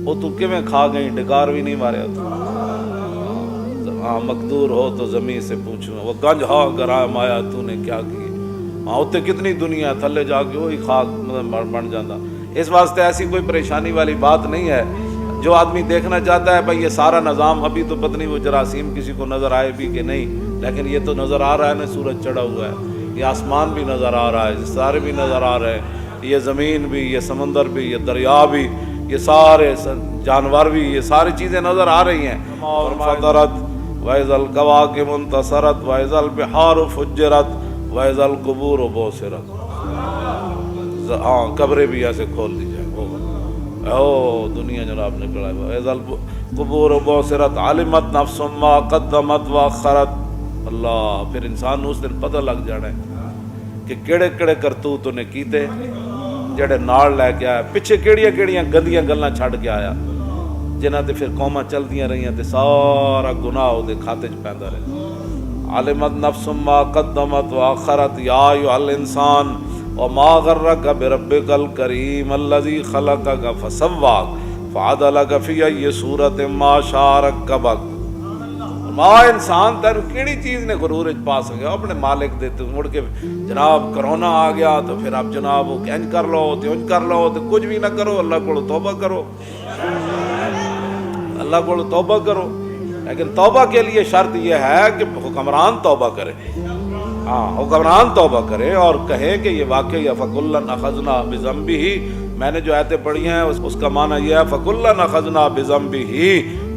وہ تو کیویں کھا گئی، ڈکار بھی نہیں ماریا تو ہاں مقدور ہو تو زمین سے پوچھوں، وہ گنج ہاں گرا مایا تو نے کیا کی، ہاں اتنے کتنی دنیا تھلے جا کے وہی خاک بن جاتا۔ اس واسطے ایسی کوئی پریشانی والی بات نہیں ہے۔ جو آدمی دیکھنا چاہتا ہے بھائی یہ سارا نظام، ابھی تو پتہ نہیں وہ جراثیم کسی کو نظر آئے بھی کہ نہیں، لیکن یہ تو نظر آ رہا ہے نا، سورج چڑھا ہوا ہے، یہ آسمان بھی نظر آ رہا ہے، ستارے بھی نظر آ رہے ہیں، یہ زمین بھی، یہ سمندر بھی، یہ دریا بھی، یہ سارے جانور بھی، یہ ساری چیزیں نظر آ رہی ہیں۔ فطرت وَإِذَا الْكَوَاكِبُ انتَثَرَتْ وَإِذَا الْبِحَارُ فُجِّرَتْ وَإِذَا الْقُبُورُ بُعْثِرَتْ۔ ہاں قبریں بھی ایسے کھول دی جائیں، او دنیا جناب نکلا ہے۔ وَإِذَا الْقُبُورُ بُعْثِرَتْ عَلِمَتْ نَفْسٌ مَا قَدَّمَتْ وَأَخَّرَتْ۔ اللہ، پھر انسان نو اس دن پتہ لگ جانا ہے کہ کیڑے کیڑے کرتوت نے کیتے جڑے نال لے کے آیا، پیچھے کیڑیاں کیڑیاں گندیاں گلاں چھڈ کے آیا، جنہاں تے پھر قوماں چلدیاں رہیاں تے سارا گناہ او دے کھاتے چ پیندا رہیا۔ علمت نفس ما قدمت واخرت یا ایھا الانسان وما غرک بربک الکریم الذی خلقک فسواک فعدلک فی ای صورت ما شاء رکبک۔ ماں انسان تینوں کیڑی چیز نے غرور وچ پا سکے، اپنے مالک دیتے مڑ کے جناب کرونا آ گیا تو پھر اب جناب وہ انج کر لو تے انج کر لو تے کچھ بھی نہ کرو، اللہ کو توبہ کرو، اللہ کو توبہ کرو۔ لیکن توبہ کے لیے شرط یہ ہے کہ حکمران توبہ کرے، ہاں حکمران توبہ کرے اور کہے کہ یہ واقعی فَكُلًّا أَخَذْنَا بِذَنبِهِ۔ میں نے جو آیتیں پڑھی ہیں اس کا معنی یہ ہے فَكُلًّا أَخَذْنَا بِذَنبِهِ،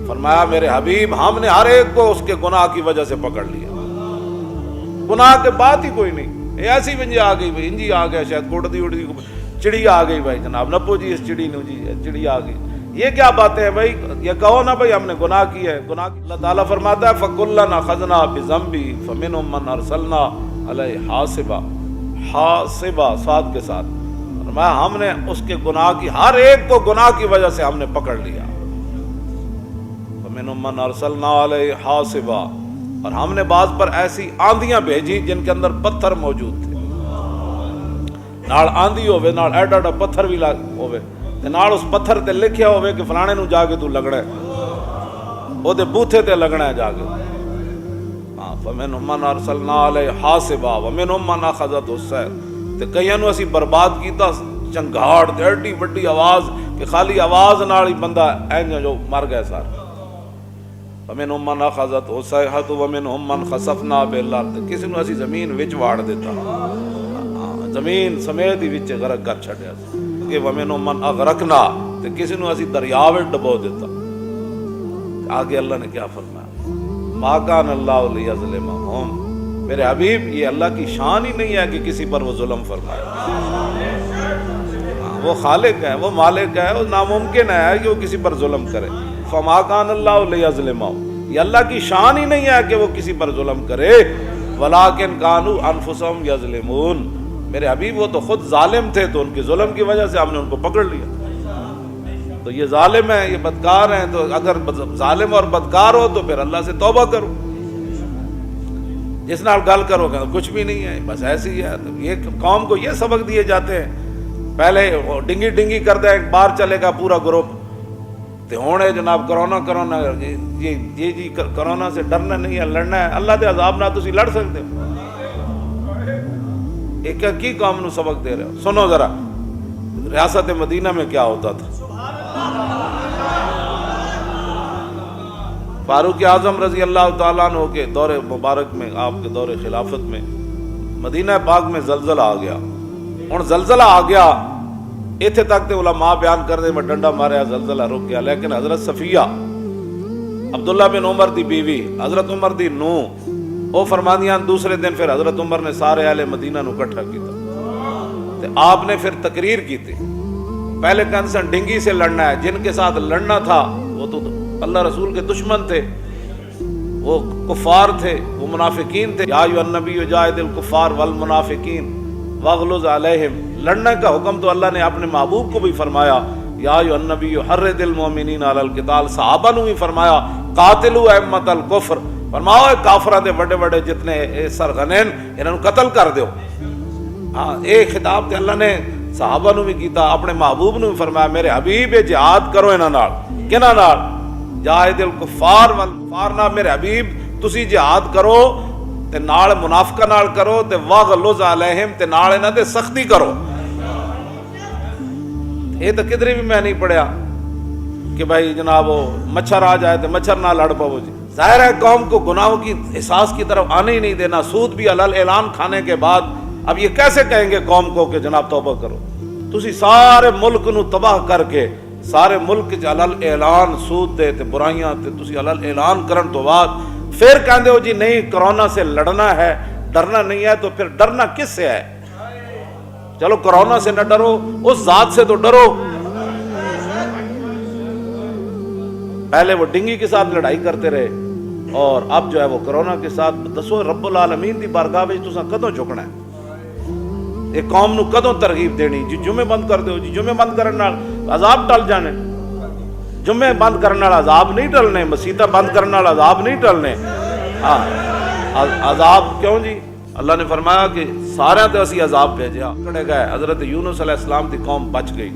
فرمایا میرے حبیب ہم نے ہر ایک کو اس کے گناہ کی وجہ سے پکڑ لیا، گناہ کے بات ہی کوئی نہیں، ایسی ونجی آ گئی بھائی، انجی آ گیا شاید کوڑ دی اڑی چڑی آ گئی بھائی جناب، نپو جی اس چڑی نو جی چڑی آ گئی، یہ کیا باتیں ہیں بھائی، یہ کہو نا بھائی ہم نے گناہ کی ہے، گناہ کی۔ اللہ تعالیٰ فرماتا ہے فَكُلًّا أَخَذْنَا بِذَنبِهِ فَمِنْهُم مَّنْ أَرْسَلْنَا عَلَيْهِ حَاصِبًا صاد کے ساتھ، فرمایا ہم نے اس کے گناہ کی ہر ایک کو گناہ کی وجہ سے ہم نے پکڑ لیا۔ فَمِنْهُم مَّنْ أَرْسَلْنَا عَلَيْهِ حَاصِبًا، اور ہم نے بعض پر ایسی آندیاں بھیجی جن کے اندر پتھر موجود تھے، نال آندھی ہوے نال ایڈا ایڈا پتھر بھی ہوے تے نال اس پتھر تے لکھیا ہوے کہ فلانے نو جا کے تو لگنا ہے، او دے بوتھے تے لگنا ہے جا کے۔ ہاں فَمِنْهُم مَّنْ أَرْسَلْنَا عَلَيْهِ حَاصِبًا وَمِنْهُم مَّنْ أَخَذَتْهُ السَّيْحَةُ، تے کئیاں نو اسی برباد کیتا چنگاڑ تے ایڈی وڈی آواز کہ خالی آواز نال ہی بندہ اینج جو مر گئے سارے۔ وَمِنْهُم مَّنْ أَخَذَتْهُ الصَّيْحَةُ وَمِنْهُم مَّنْ خَسَفْنَا بِهِ الْأَرْضَ، کسی نو اسی زمین وچ واڑ دیتا، زمین سمیت ہی وچ غرق کر چھڈیا کہ وَمِنْهُم مَّنْ أَغْرَقْنَا، تے کسی نو اسی دریا وچ ڈبو دیتا۔ آگے اللہ نے کیا فرمایا، مَا كَانَ اللَّهُ لِيَظْلِمَهُمْ، میرے حبیب یہ اللہ کی شان ہی نہیں ہے کہ کسی پر وہ ظلم فرمائے، وہ خالق ہے، وہ مالک ہے، وہ ناممکن ہے کہ وہ کسی پر ظلم کرے۔ فَمَا كَانَ اللَّهُ لِيَظْلِمَهُمْ، یہ اللہ کی شان ہی نہیں ہے کہ وہ کسی پر ظلم کرے، وَلَٰكِنْ كَانُوا أَنفُسَهُمْ يَظْلِمُونَ، میرے حبیب وہ تو خود ظالم تھے تو ان کے ظلم کی وجہ سے ہم نے ان کو پکڑ لیا۔ تو یہ ظالم ہے، یہ بدکار ہیں، تو اگر ظالم اور بدکار ہو تو پھر اللہ سے توبہ کرو، جس نال گل کرو کہ کچھ بھی نہیں ہے بس ایسی ہے۔ تو یہ قوم کو یہ سبق دیے جاتے ہیں، پہلے ڈنگی ڈنگی کر دے ایک بار چلے گا پورا گروپ، تے ہونے جناب کرونا جی کرونا سے ڈرنا نہیں ہے، لڑنا ہے، اللہ دے عذاب نہ تسی لڑ سکتے ہو۔ ایک کی قوم نو سبق دے رہے ہو، سنو ذرا ریاست مدینہ میں کیا ہوتا تھا۔ فاروق اعظم رضی اللہ تعالیٰ عنہ کے دور مبارک میں، آپ کے دور خلافت میں مدینہ پاک میں زلزلہ آ گیا۔ ہن زلزلہ آ گیا ایتھے تک تے علماء بیان کر دے میں ڈنڈا ماریا زلزلہ رک گیا، لیکن حضرت صفیہ عبداللہ بن عمر دی بیوی حضرت عمر دی نو وہ فرماندیاں دوسرے دن پھر حضرت عمر نے سارے اہل مدینہ نو اکٹھا کیتا تے آپ نے پھر تقریر کی تھی، پہلے کنسن ڈنگی سے لڑنا ہے، جن کے ساتھ لڑنا تھا وہ تو اللہ رسول کے دشمن تھے، وہ کفار تھے، وہ منافقین تھے۔ یا ایھا النبی جاہد الکفار والمنافقین واغلظ علیہم، لڑنے کا حکم تو اللہ نے اپنے محبوب کو بھی فرمایا، یا ایھا النبی حرض المؤمنین علی القتال، صحابہ نے بھی فرمایا قاتلوا ائمۃ الکفر، فرماؤ کافراں دے بڑے بڑے جتنے سرغنین انہاں نوں قتل کر دیو۔ ہاں ایک خطاب تے اللہ نے صحابہ نو بھی کیتا, اپنے محبوب نو بھی فرمایا میرے حبیب جہاد کرو انہاں نال. کنہاں نال؟ جاہد الکفار والکفار نال. میرے حبیب تسی جہاد کرو تے نال منافقاں نال کرو تے واغلظ علیہم تے نال انہاں تے سختی کرو. یہ تو کدھر بھی میں نہیں پڑھیا کہ بھائی جناب وہ مچھر آ جائے تو مچھر نہ لڑ پاؤ جی. ظاہر ہے قوم کو گناہوں کی احساس کی طرف آنے ہی نہیں دینا. سود بھی حلال اعلان کھانے کے بعد اب یہ کیسے کہیں گے قوم کو کہ جناب توبہ کرو؟ تسی سارے ملک نو تباہ کر کے سارے ملک چ حلال اعلان سود دے تے برائیاں تے تسی حلال اعلان کرن تو بعد پھر کہندے ہو جی نہیں کرونا سے لڑنا ہے, ڈرنا نہیں ہے. تو پھر ڈرنا کس سے ہے؟ چلو کرونا سے نہ ڈرو, اس ذات سے تو ڈرو. پہلے وہ ڈنگی کے ساتھ لڑائی کرتے رہے اور اب جو ہے وہ کرونا کے ساتھ. دسو رب العالمین دی بارگاہ وچ تساں کدوں جھکنا ہے؟ ایک قوم نو کدوں ترغیب دینی جی جمعے بند کر دیو جی جمعے بند کرن نال عذاب ٹل جانے. جمعے بند کرن نال عذاب نہیں ٹلنے, مسیتاں بند کرن نال عذاب نہیں ٹلنے. ہاں عذاب کیوں جی؟ اللہ نے فرمایا کہ سارے تے اسی عذاب بھیجیا. کڑے گئے حضرت یونس علیہ السلام دی قوم بچ گئی.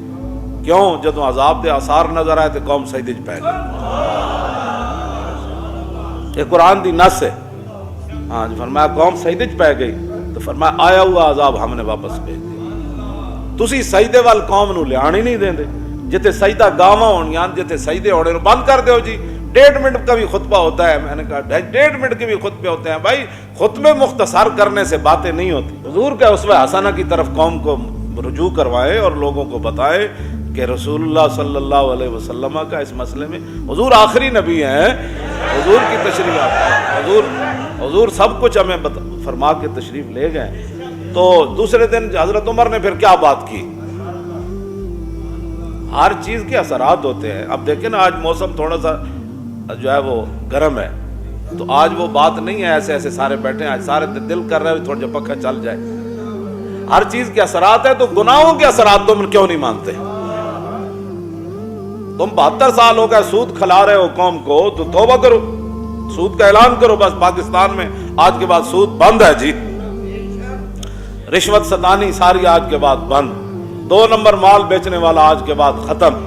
کیوں؟ جدوں عذاب دے آثار نظر آئے تے قوم سجدے وچ پے گئی. یہ قرآن دی نص ہے. ہاں جی فرمایا قوم سجدے وچ پے گئی تو فرمایا آیا ہوا عذاب ہم نے واپس بھیج دیا. تسی سجدے وال قوم نو لیان ہی نہیں دیندے. جتے سجدہ گاواں ہونیاں جتے سجدے ہونے نو بند کر دیو جی. 1.5 منٹ کا بھی خطبہ ہوتا ہے. میں نے کہا 1.5 منٹ کے بھی خطبے ہوتے ہیں. بھائی خطبے مختصر کرنے سے باتیں نہیں ہوتی. حضور کا اسوہ حسنہ کی طرف قوم کو رجوع کروائے اور لوگوں کو بتائے کہ رسول اللہ صلی اللہ علیہ وسلم کا اس مسئلے میں حضور آخری نبی ہیں. حضور کی تشریف حضور سب کچھ ہمیں فرما کے تشریف لے گئے. تو دوسرے دن حضرت عمر نے پھر کیا بات کی؟ ہر چیز کے اثرات ہوتے ہیں. اب دیکھیں نا آج موسم تھوڑا سا جو ہے وہ گرم ہے تو آج وہ بات نہیں ہے ایسے ایسے سارے بیٹھے ہیں. آج سارے دل کر رہے ہیں تھوڑا جا پکا چل جائے. ہر چیز کے اثرات ہیں. تو گناہوں کے اثرات تم کیوں نہیں مانتے؟ تم 72 سال ہو گئے سود کھلا رہے ہو قوم کو تو توبہ کرو, سود کا اعلان کرو. بس پاکستان میں آج کے بعد سود بند ہے جی. رشوت ستانی ساری آج کے بعد بند. 2 نمبر مال بیچنے والا آج کے بعد ختم.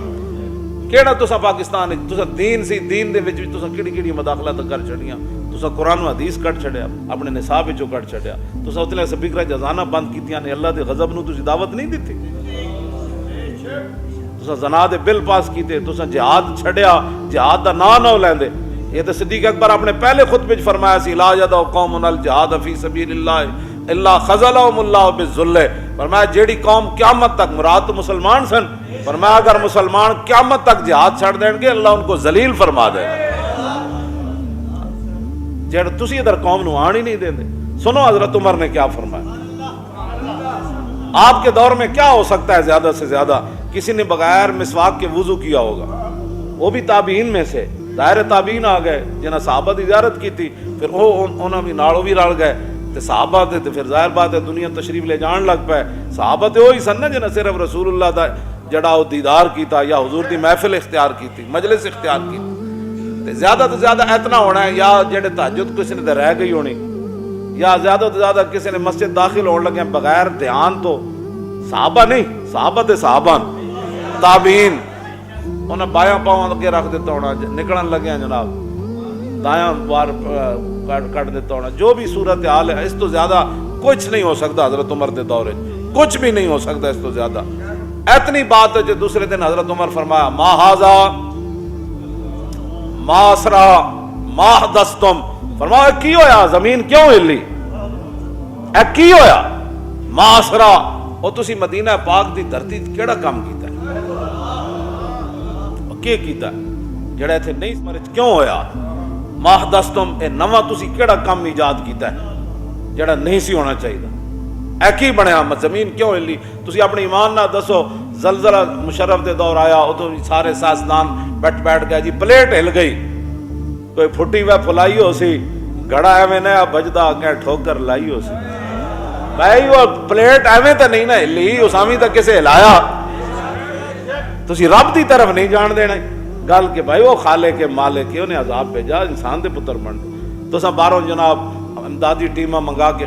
کیڑا تسا پاکستان تسا دین سی دین دے وچ تسا کیڑی کیڑی مداخلت کر چھڑیاں. تسا قرآن و حدیث کٹ چھڑیا, اپنے نصاب وچوں کٹ چھڑیا. تسا اتلے سپیکراں جزانہ بند کیتیاں نے. اللہ دے غضب نو تسی دعوت نہیں دتی. تسا زنا دے بل پاس کیتے. تسا جہاد چھڑیا, جہاد دا نام نہ لیندے. یہ تو صدیق اکبر اپنے پہلے خطبے وچ فرمایا سی لا یدع قوم الجہاد فی سبیل اللہ الا خذلهم اللہ بالذل. فرمایا جیڑی قوم قیامت تک, مراد تو مسلمان سن, فرمایا اگر مسلمان قیامت تک جہاد چھڑ دیں گے اللہ ان کو ذلیل فرما دے گا. جیڑ تسی ادھر قوم نو آن ہی نہیں دیندے. سنو حضرت عمر نے کیا فرمایا. آپ کے دور میں کیا ہو سکتا ہے زیادہ سے زیادہ کسی نے بغیر مسواک کے وضو کیا ہوگا, وہ بھی تابعین میں سے. ظاہر تابعین آ گئے جنہاں صحابہ دی زیارت کی تھی, پھر انہاں بھی نالوں بھی رل گئے تے صحابہ تے پھر ظاہر بات ہے دنیا تشریف لے جان لگ پائے. صحابہ تے وہی سن نا جنہاں صرف رسول اللہ دا جڑا وہ دیدار کیتا یا حضور دی محفل اختیار کی, مجلس اختیار کی. تے زیادہ تو زیادہ اتنا ہونا ہے یا جڑے تہجد کسی نے رہ گئی ہونی, یا زیادہ تو زیادہ کسی نے مسجد داخل ہونے لگے بغیر دھیان. تو صحابہ نہیں, صحابہ تے صحابہ تابعین. انہیں بایاں پاؤں اگے رکھ دیتا ہونا, نکلن لگے ہیں جناب دایاں بار کٹ دیتا ہونا. جو بھی صورت حال ہے اس تو زیادہ کچھ نہیں ہو سکتا. حضرت عمر دے دور کچھ بھی نہیں ہو سکتا اس تو زیادہ. اتنی بات ہے جو دوسرے دن حضرت عمر فرمایا ما ھذا ما اسرا ما حدثتم. فرمایا کی ہویا, زمین کیوں ہلی, اے کی ہویا ما اسرا. اور تسی مدینہ پاک دی دھرتی کیڑا کام کیتا ہے, کی کیتا ہے جڑا ایتھے نہیں مرچ کیوں ہویا. ما حدثتم, اے نواں تسی کیڑا کام ایجاد کیتا ہے جڑا نہیں سی ہونا چاہیے. اے کی بنیا, زمین کیوں ہلی. تسی اپنے ایمان نہ دسو. زلزلہ مشرف دے دور آیا, ادو سارے سائنسدان بیٹھ گئے جی, پلیٹ ہل گئی. کوئی پھٹی ہوئے پھلائی ہو سی, گھڑا ایویں نیا بجدا کہ ٹھوکر لائی ہو سی. بھائی وہ پلیٹ ایویں تو نہیں نہ ہلی, اسامی تو کسے ہلایا. تسی رب دی طرف نہیں جان دینا گل کہ بھائی وہ خالق کے مالک کے, انہیں عذاب بھیجا انسان دے پتر بن. تو سب باہروں جناب امدادی ٹیماں منگا کے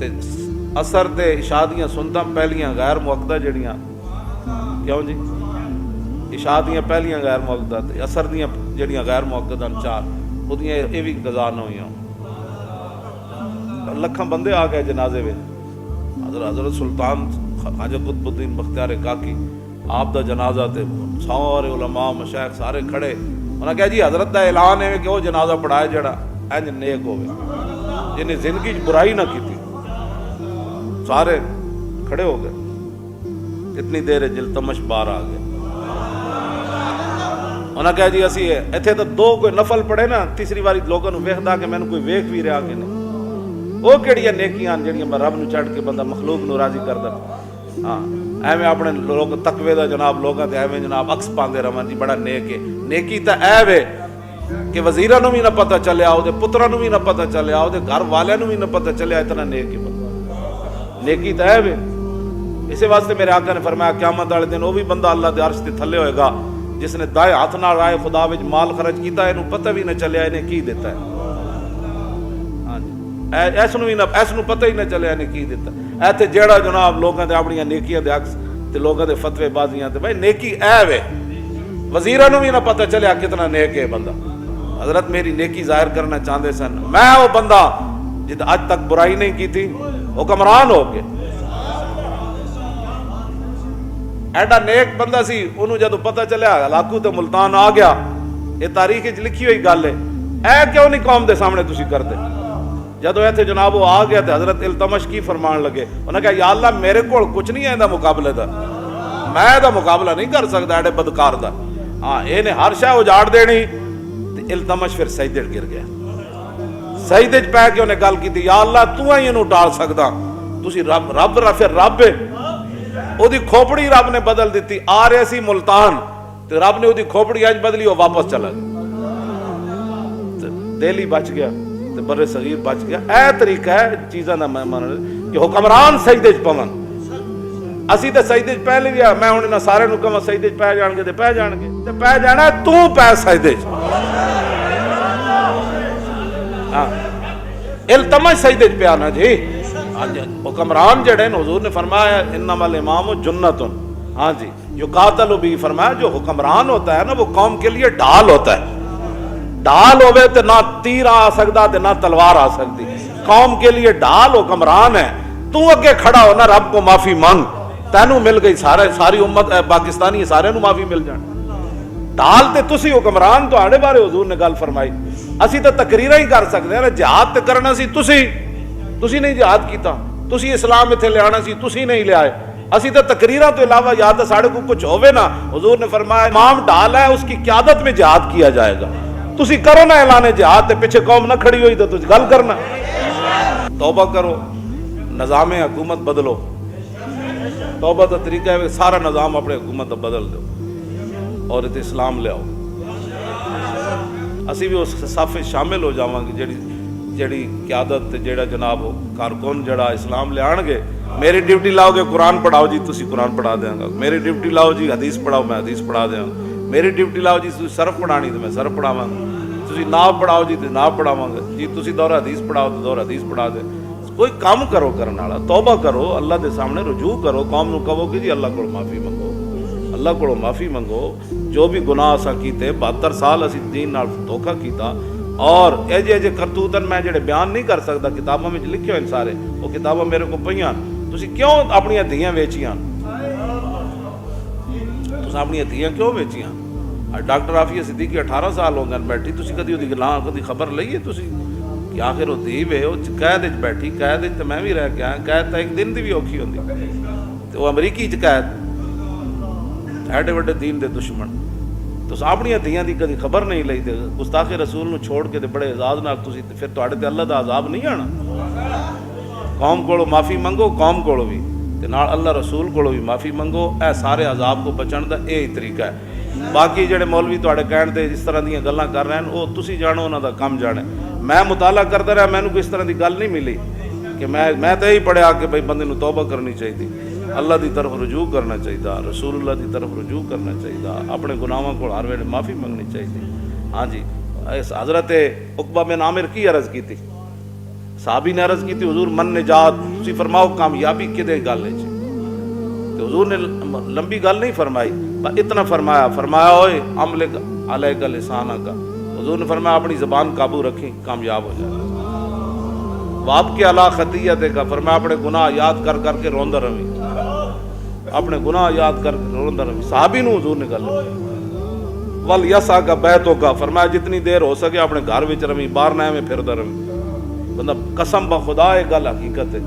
تے اثر تے عشاء دیاں سنتاں پہلیاں غیر مؤکدہ جڑیاں، کیوں جی عشاء دیاں پہلیاں غیر مؤکدہ تے اثر دیاں جڑیاں غیر مؤکدہ 4 اودیاں یہ بھی قضا نہ ہوئیاں۔ لکھاں بندے آ گئے جنازے وچ، حضرت سلطان خواجہ قطب الدین بختیار کاکی آپ دا جنازہ تے سارے علماء مشائخ سارے کھڑے، انہاں کہا جی حضرت دا اعلان ہے کہ وہ جنازہ پڑھائے جڑا انج نیک ہوئے جنہیں زندگی برائی نہ کی تھی۔ سارے کھڑے ہو گئے، کتنی دیر جلتمش بار آ گئے، انہاں کہا جی اسی ایتھے تو 2 کوئی نفل پڑھے نا، تیسری باری لوگوں نوں ویکھدا کہ مینوں کوئی ویکھ بھی رہا کہ نہیں، وہ کیڑیاں نیکیاں جڑیاں میں رب نو چڑھ کے بندہ مخلوق نو راضی کردا۔ ہاں ایویں اپنے لوگ تقوی دا جناب لوگاں تے ایویں جناب عکس پاندے رہن جی بڑا نیک ہے۔ نیکی تا اے وے کہ وزیراں نوں بھی نہ پتہ چلیا، او دے پتراں نوں بھی نہ پتہ چلیا، او دے گھر والیاں نوں بھی نہ پتہ چلیا اتنا نیک ہے بندہ۔ نیکی تا اے وے، اسی واسطے میرے آقا نے فرمایا قیامت والے دن وہ بھی بندہ اللہ دے عرش تے تھلے ہوئے گا جس نے دائیں ہاتھ نال رائے خدا وچ مال خرچ کیتا، اینوں پتہ بھی نہ چلیا اینے کی دیتا ہے۔ ہاں جی ایس نو پتہ ہی نہ چلیا نے کی دیتا۔ ایتھے جیڑا جناب لوگاں دے اپنی نیکیاں دے عکس تے لوگاں دے فتوی بازیاں تے بھائی نیکی اے وے، وزیراں نو بھی نہ پتہ چلیا کتنا نیک ہے بندہ۔ حضرت میری نیکی ظاہر کرنا چاہندے سن، میں وہ بندہ جد اج تک برائی نہیں کی تھی، حکمران ہو کے ایڈا نیک بندہ سی، انہوں جدو پتہ چلیا ہلاکو تے ملتان آ گیا، یہ تاریخ وچ لکھی ہوئی گل ہے، اے کیوں نہیں قوم دے سامنے تسی کردے؟ جدو ایتھے جناب وہ آ گیا تے حضرت التمش کی فرمان لگے، انہوں نے کہا یا اللہ میرے کول کچھ نہیں ہے دا مقابلے دا، میں دا مقابلہ نہیں کر سکتا ایڈے بدکار دا۔ ہاں یہ نے ہر شے اجاڑ دینی تے التمش پھر سجدے گر گیا، سجدے وچ پے کے انہیں گل کیتی یا اللہ تو ہی اینوں ٹال سکدا، تسی رب پھر رب ہے۔ او دی کھوپڑی رب نے بدل دیتی، آ رہے سی ملتان تے رب نے او دی کھوپڑی اج بدلی، وہ واپس چلا گیا، دہلی بچ گیا تے بر صغیر بچ گیا۔ اے طریقہ ہے چیزاں دا میں مان کہ حکمران سجدے وچ پون، اسی تے سجدے وچ پہلے بھی میں ہن انہاں سارے نوں کہاں سجدے وچ پے جان گے تے پے جان گے تے پے جانا تو پے سجدے وچ۔ ہاں التمش سجدے وچ پیا نا جی، حکمران جڑے حضور نے فرمایا انما الامام جنۃ، ہاں جی یقاتل بھی، فرمایا جو حکمران ہوتا ہے نا وہ قوم کے لیے ڈھال ہوتا ہے، ڈھال ہوئے تو نہ تیر آ سکتا تے نہ تلوار آ سکتی، قوم کے لیے ڈھال حکمران ہے۔ تو اگے کھڑا ہو نا رب کو معافی مانگ، تینوں مل گئی، ساری امت پاکستانی سارے نوں معافی مل جان۔ ڈھال تے تسی حکمران تو آڑے بارے حضور نے گل فرمائی، اسی تو تقریریں ہی کر سکتے ہیں، جہاد تے کرنا سی تسی نہیں جہاد کیتا، تسی اسلام اتنے لے آنا سی تسی نہیں لے آئے، اسی تو تقریراں تو علاوہ یاد ہے ساڑھے کو کچھ ہوئے نا۔ حضور نے فرمایا امام ڈھال ہے، اس کی قیادت میں جہاد کیا جائے گا، تسی کرو نا اعلان جہاد تے پیچھے قوم نہ کھڑی ہوئی تو تجھ گل کرنا۔ توبہ کرو، نظام حکومت بدلو، توبہ کا طریقہ ہے سارا نظام اپنے حکومت بدل دو اور اسلام لے آؤ، اسی بھی اس صف شامل ہو جاواں گے جڑی قیادت جڑا جناب کارکن جڑا اسلام لے آن گے۔ میری ڈیوٹی لاؤ گے قرآن پڑھاؤ جی تسی قرآن پڑھا دیاں گا، میری ڈیوٹی لاؤ جی حدیث پڑھاؤ میں حدیث پڑھا دیاں گا، میری ڈیوٹی لاؤ جی تسی صرف پڑھانی تو میں صرف پڑھاواں گا، تسی ناو پڑھاؤ جی تو ناو پڑھاواں گا جی، تسی دور حدیث پڑھاؤ تو دور حدیث پڑھا دے۔ کوئی کام کرو کرنے والا، توبہ کرو، اللہ دے سامنے رجوع کرو، قوم نو کہو کہ جی اللہ کو معافی منگو، اللہ کو معافی منگو، جو بھی گناہ اساں کیتے 72 سال اسی دین نال دھوکا کیتا، اور ایجے کرتوتن میں جڑے بیان نہیں کر سکتا، کتابوں میں لکھے ہوئے سارے، وہ کتابوں میرے کو پئیاں، تسی کیوں اپنی دھیاں ویچیاں، تسی اپنی دھیاں کیوں ویچیاں؟ ڈاکٹر عافیہ صدیقی 18 سال ہو گئے بیٹھی، تسی کدی دی گلاں کدی خبر لئیے تسی کہ آخر وہ دھی وے وہ قید وچ بیٹھی، قید وچ تے میں بھی رہ کے آیا، قید تے ایک دن دی بھی اوکھی ہوندی تے وہ امریکی وچ قید، ایڈے وڈے دین دے دشمن، تو اپنی دھیاں دی کدی خبر نہیں لئی تے گستاخ رسول نو چھوڑ کے تے بڑے اعزاز نال تسی تے پھر تواڈے تے اللہ دا عذاب نہیں آنا۔ قوم کولو معافی منگو، قوم کولو بھی تے نال اللہ رسول کولو بھی معافی منگو، اے سارے عذاب کو بچن دا یہی طریقہ ہے۔ باقی جڑے مولوی تواڈے کہن تے اس طرح دیاں گلاں کر رہے ہیں وہ تسی جانو، انہاں دا کم جانے۔ میں مطالعہ کرتا رہا، مینوں کوئی اس طرح دی گل نہیں ملی کہ میں تو یہی پڑھیا کہ بھائی بندے نو توبہ کرنی چاہیے، اللہ دی طرف رجوع کرنا چاہیے، رسول اللہ دی طرف رجوع کرنا چاہیے، اپنے گناہاں کو ہر ویلے معافی منگنی چاہیے۔ ہاں جی، حضرت عقبہ بن عامر کی عرض کی تھی، صحابی نے عرض کی تھی حضور من نجات تسی فرماؤ کامیابی کدے گل ہے؟ تو حضور نے لمبی گل نہیں فرمائی، اتنا فرمایا اوئے عمل علیک لسانہ کا، حضور نے فرمایا اپنی زبان قابو رکھیں کامیاب ہو جائے۔ باپ کے علا خطیت کا فرمایا اپنے گناہ یاد کر کر کے روندہ رویں، اپنے گناہ یاد کر کے روندہ رویں۔ صحابی نو حضور نے گل وَلْيَسَعْ کا بیتوں کا فرمایا جتنی دیر ہو سکے اپنے گھر وچ رویں، باہر نہ میں پھردا رویں۔ بندہ قسم بخدا یہ گل حقیقت ہے،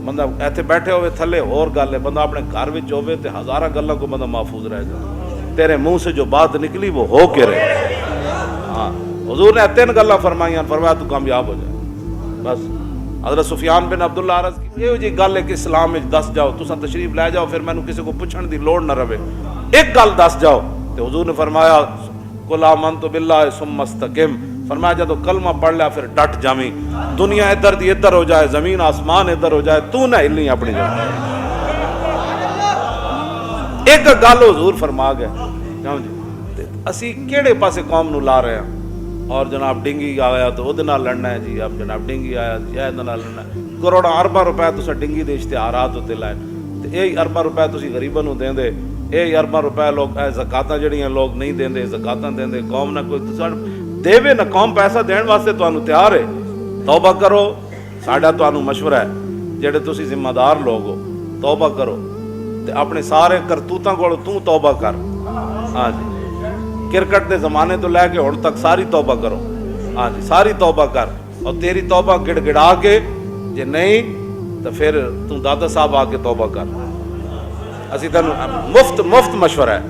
بندہ ایتھے بیٹھے ہوئے تھلے اور گل ہے، بندہ اپنے گھر وچ ہوئے تے ہزارہ گلاں کو بندہ محفوظ رہ جائے، تیرے منہ سے جو بات نکلی وہ ہو کے رہے۔ ہاں حضور نے 3 گلاں فرمائیاں، فرمایا تو کامیاب ہو جائے بس۔ حضرت سفیان بن عبداللہ عرض کی یہ جی گل ہے کہ اسلام وچ دس جاؤ، تساں تشریف لے جاؤ، پھر مینوں کسی کو پوچھن دی لوڑ نہ رہے، ایک گل دس جاؤ۔ تے حضور نے فرمایا قل آمنت باللہ ثم استقم، فرمایا جب کلمہ پڑھ لیا پھر ڈٹ جاویں، دنیا ادھر دی ادھر ہو جائے، زمین آسمان ادھر ہو جائے، تو نہ ہلیں اپنی جگہ۔ ایک گل حضور فرما گیا جی، اسی کیڑے پاسے قوم نو لا رہے ہیں، اور جناب ڈنگی آیا تو وہ لڑنا ہے جی، اب جناب ڈنگی آیا یہ لڑنا ہے، کروڑاں ارباں روپے تو ڈنگی دے اشتہارات ہوتے لائے، تو یہ ارباں روپے تسی غریباں نو دیں دے، یہ ارباں روپے لوگ زکاتاں جڑیاں لوگ نہیں دیں دے، زکاتاں دیں دے، قوم نہ کوئی دے نہ، قوم پیسہ دین واسطے تانوں تیار ہے، توبہ کرو، ساڈا تانوں مشورہ ہے جڑے تسی ذمہ دار لوگ ہو، توبہ کرو تے اپنے سارے کرتوتاں کول تو توبہ کر۔ ہاں جی کرکٹ دے زمانے تو لے کے ہن تک ساری توبہ کرو، ہاں جی ساری توبہ کر، اور تیری توبہ گڑ گڑا کے جے نہیں تو پھر تو دادا صاحب آ کے توبہ کر، اسی تینوں مفت مشورہ ہے،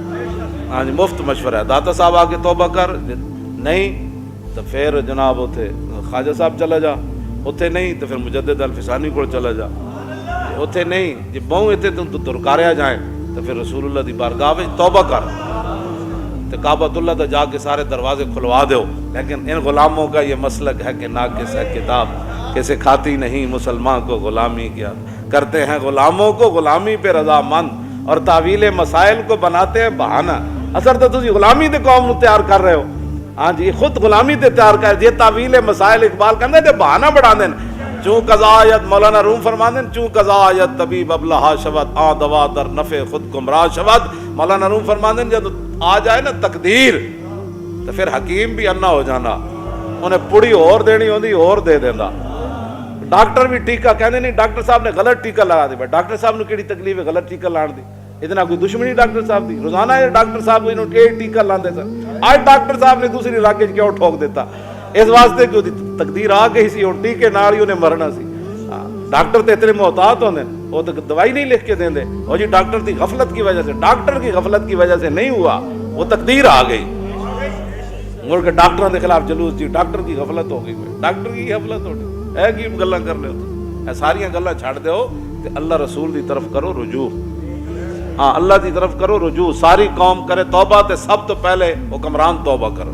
ہاں جی مفت مشورہ ہے، دادا صاحب آ کے توبہ کر، نہیں تو پھر جناب اتنے خواجہ صاحب چلا جا، اتنے نہیں تو پھر مجدد الفسانی کو چلا جا، اتنے نہیں جی بہوں اتنے تو ترکاریا جائیں تو پھر رسول اللہ دی بارگاہ میں توبہ کر، تو کعبۃ اللہ تو جا کے سارے دروازے کھلوا دو۔ لیکن ان غلاموں کا یہ مسلک ہے کہ ناقص ہے کتاب کہ سکھاتی نہیں مسلمان کو غلامی کیا، کرتے ہیں غلاموں کو غلامی پہ رضا مند، اور تعویل مسائل کو بناتے ہیں بہانہ۔ اثر تو تسی غلامی دے قوم نو تیار کر رہے ہو، ہاں جی خود غلامی تے تیار کر یہ تعویل مسائل اقبال کہندے تے بہانہ بڑھا دین، چوں قضا آیت مولانا روم فرما دین چوں قضا آیت طبیب ابلہا شود آ دوا در نفع خود گمراہ شود، مولانا روم فرما دین جب آ جائے نا تقدیر تو پھر حکیم بھی انا ہو جانا، انہیں پڑی اور دینی ہوندی اور دے دینا۔ ڈاکٹر بھی ٹیکہ کہندے نہیں ڈاکٹر صاحب نے غلط ٹیکہ لگا دی، ڈاکٹر صاحب نے کیڑی تکلیف ہے غلط ٹیکہ لان دی، اتنا کوئی دشمنی ڈاکٹر صاحب دی، روزانہ یہ ڈاکٹر صاحب کو ٹیکہ لاندے سن، آج ڈاکٹر صاحب نے دوسری علاقے کیوں ٹھوک دیتا، اس واسطے کہ تقدیر آ گئی سی، اور ٹیکے نال ہی انہیں مرنا سی۔ ڈاکٹر تے اتنے محتاط ہوندے وہ تو دوائی نہیں لکھ کے دیں دے، اور جی ڈاکٹر کی غفلت کی وجہ سے، ڈاکٹر کی غفلت کی وجہ سے نہیں ہوا، وہ تقدیر آ گئی، مڑ کے ڈاکٹروں کے خلاف جلوس جی ڈاکٹر کی غفلت ہو گئی، ڈاکٹر کی غفلت ہو گئی ہے کی گلاں کر لے ہو، ساریاں گلاں چھڑ دیو تے اللہ رسول دی طرف کرو رجوع، ہاں اللہ دی طرف کرو رجوع، ساری قوم کرے توبہ تے سب تو پہلے حکمران توبہ کرو،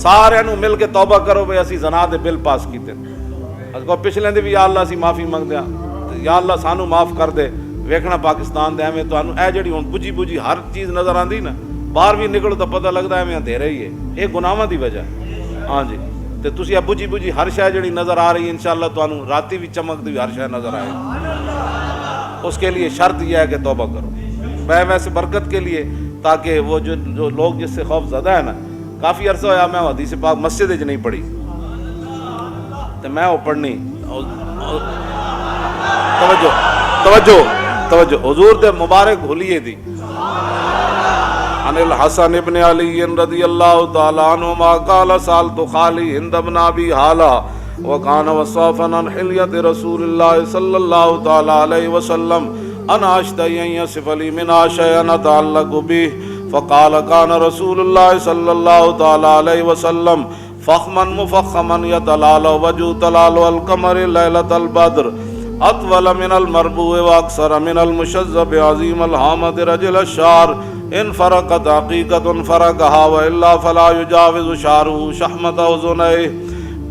سارے نو مل کے توبہ کرو بھئی اسی زنا دے بل پاس کیتے، کو پچھلے دی بھی یا اللہ اسی معافی منگدے ہاں، یا اللہ سانو معاف کر دے، ویکھنا پاکستان دے ایویں تانوں اے جڑی ہن بجھی ہر چیز نظر آندی نا، باہر بھی نکلو تو پتہ لگدا ایویں اندھیرا ہی ہے، یہ گناہاں دی وجہ، ہاں جی تے تسی اب بجھی ہر شے جڑی نظر آ رہی ہے انشاءاللہ تانوں راتی بھی چمک دی ہر شے نظر آئے، اس کے لیے شرط یہ ہے کہ توبہ کرو، میں ویسے برکت کے لیے تاکہ وہ جو لوگ جس سے خوف زدہ ہے نا، کافی عرصہ ہوا میں حدیث پاک مسجد وچ نہیں پڑھی تو میں وہ پڑھنی، توجہ حضور دے مبارک حلیے دی، عن الحسن ابن علی رضی اللہ تعالی عنہما قال سألت خالی ہند بن ابی حالہ وکان وصافا عن حلیت رسول اللہ صلی اللہ تعالی علیہ وسلم انا اشتہی ان یصف لی منہا شیئا اتعلق بہ فقال كان رسول اللہ صلی اللہ تعالی علیہ وسلم فخما مفخما يتلال وجه تلال القمر ليلة البدر اطول من المربوع واكثر من المشذب عظيم الهامة رجل الشعر ان فرقت حقيقة فرقها والا فلا يجاوز شعره شحمة اذنيه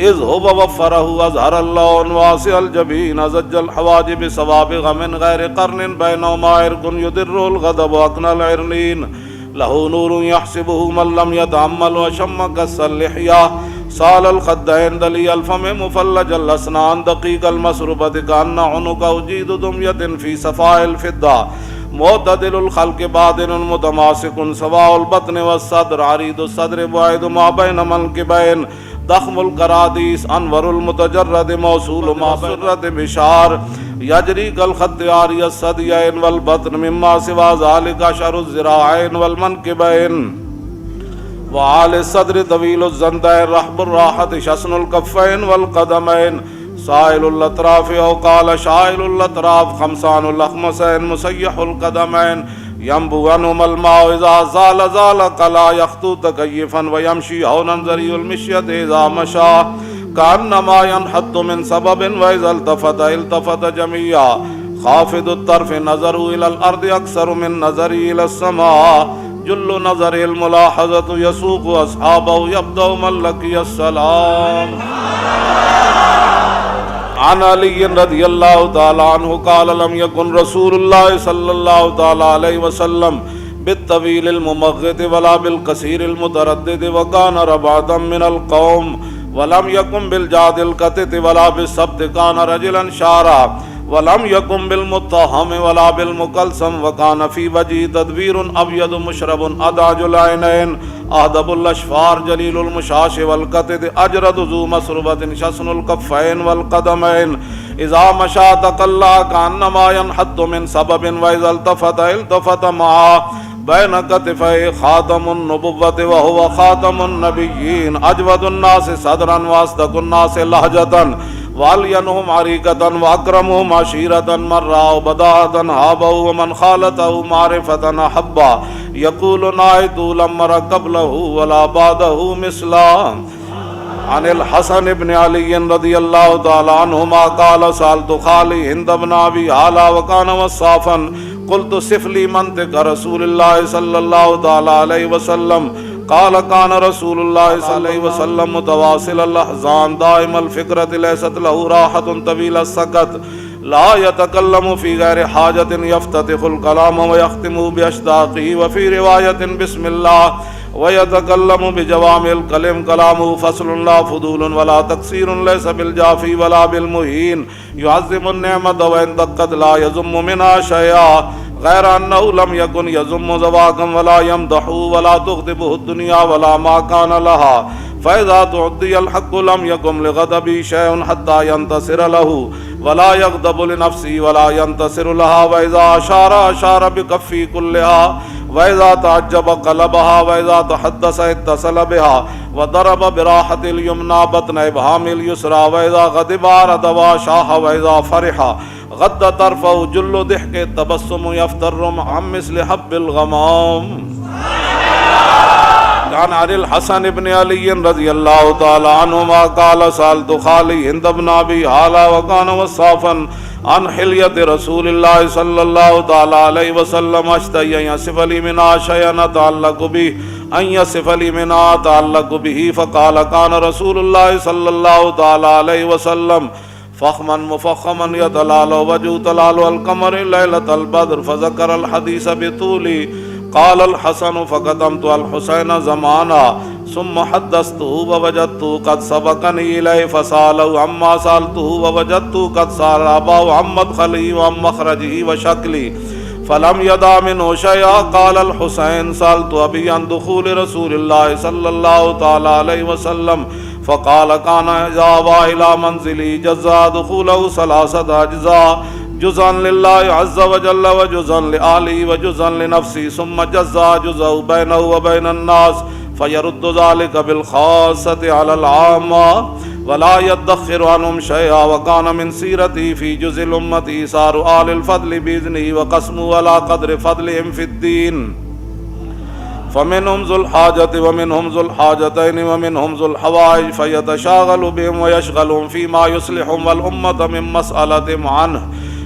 اذ هو وفره اظهر اللون واسع الجبين زج الحواجب سوابغ من غير قرن بينهما عرق يدر الغضب واقنى العرنين له نور يحسبه من لم يتأمل وشم كس اللحية سال الخدين دلي الفم مفلج الأسنان دقيق المسربة كأن عنق أجيد دمية في صفاء الفضة معتدل الخلق بادن متماسك سواء البطن والصدر عريض الصدر بعيد ما بين منكبين ضخم القراديس انور المتجرد موصول ما سرت بشار يجري كالخط عاري الثديين والبطن مما سوى ذلك شر الذراعين والمنكبين وعالي الصدر طويل الزندين رحب الراحة شسن الكفين والقدمين سائل الاطراف او قال شائل الاطراف خمسان الاخمسين مسيح القدمين ينبو عنهما الماء اذا زال زال قلا يخطو تكيفا ويمشي هونا ذري المشية اذا مشى كأنما ينحط من سبب واذا التفت التفت جميعا خافض الطرف نظر الى الارض اكثر من نظر الى السماء جل نظر الملاحظة يسوق اصحابه يبدأ من لقي السلام عن علي رضي الله تعالى عنه قال لم يكن رسول الله صلى الله تعالى عليه وسلم بالطويل الممغط ولا بالقصير المتردد وكان ربعة من القوم ولم يكن بالجاد القتت ولا بالسبت كان رجلا شارا ولم يكن بالمتهم ولا بالمكلسم وكان في وجهه تدبير أبيض مشرب أدعج العينين أهدب الأشفار جليل المشاش والقتد أجرد ذو مسربة شسن الكفين والقدمين إذا مشى تقلع كأنما ينحط من سبب وإذا التفت معه بين كتفيه خاتم النبوة وهو خاتم النبيين أجود الناس صدرا وأصدق الناس لهجة والينهم عريقة وأكرمهم عشيرة من رأوا بداءة هابه ومن خالته معرفة أحبا يقول نائت لم مر قبله ولا بعده مثلا. عن الحسن بن علي رضي الله تعالى عنهما قال سألت خالي هند بن أبي هالة وكان وصافا قلت صف لي منطق رسول الله صلى الله تعالى عليه وسلم قال كان رسول الله صلى الله عليه وسلم متواصل الأحزان دائم الفكرة ليست له راحة طويل السكت لا يتكلم في غير حاجة يفتتح الكلام ويختم بأشداقه وفي رواية بسم الله ويتكلم بجوامع الكلم كلامه فصل لا فضول ولا تقصير ليس بالجافي ولا بالمهين يعظم النعمة وإن دقت لا يزم منها شيئا غير أنه لم يكن يزم زواقا ولا يمدح ولا تغضبه الدنيا ولا ما كان لها فإذا تعدي الحق لم يكن لغضبه شيء حتى ينتصر له ولا يغضب لنفسه ولا ينتصر لها وإذا أشار بكفه كلها وإذا تعجب قلبها وإذا تحدث اتصل بها وضرب براحة اليمنى بطن إبهام اليسرى وإذا غضب عرض وشاح وإذا فرح غض طرفه جل ضحك التبسم يفتر عن مثل حب الغمام. عن الحسن بن علي رضي الله تعالى عنهما قال سألت خالي هند بن أبي هالة وكان وصافا عن حلية رسول الله صلى الله تعالى عليه وسلم أشتهي أن يصف لي منها شيئا أتعلق به أن يصف لي منها أتعلق به فقال كان رسول الله صلى الله تعالى عليه وسلم فخما مفخما يتلال وجه تلال القمر ليلة البدر فذكر الحديث بطولي. قال الحسن فقدمت الحسين زمانا ثم حدثته ووجدته قد سبقني إليه فسأله عما سألته ووجدته قد سأل أباه عن مدخله وعن مخرجه وشكله فلم يدع منه شيئا. قال الحسين سألت أبي عن دخول رسول الله صلى الله تعالى عليه وسلم فقال كان إذا أوى إلى منزله جزا دخوله 3 أجزاء جزءا لله عز وجل وجزءا لآله وجزءا لنفسه ثم جزا جزء بينه وبين الناس فيرد ذلك بالخاصة على العامة ولا يدخر عنهم شيئا. وكان من سيرته في جزء الأمة إيثار آل الفضل بإذنه وقسمه على قدر فضلهم في الدين فمنهم ذو الحاجة ومنهم ذو الحاجتين ومنهم ذو الحوائج فيتشاغل بهم ويشغلهم فيما يصلحهم والأمة من مسألتهم عنه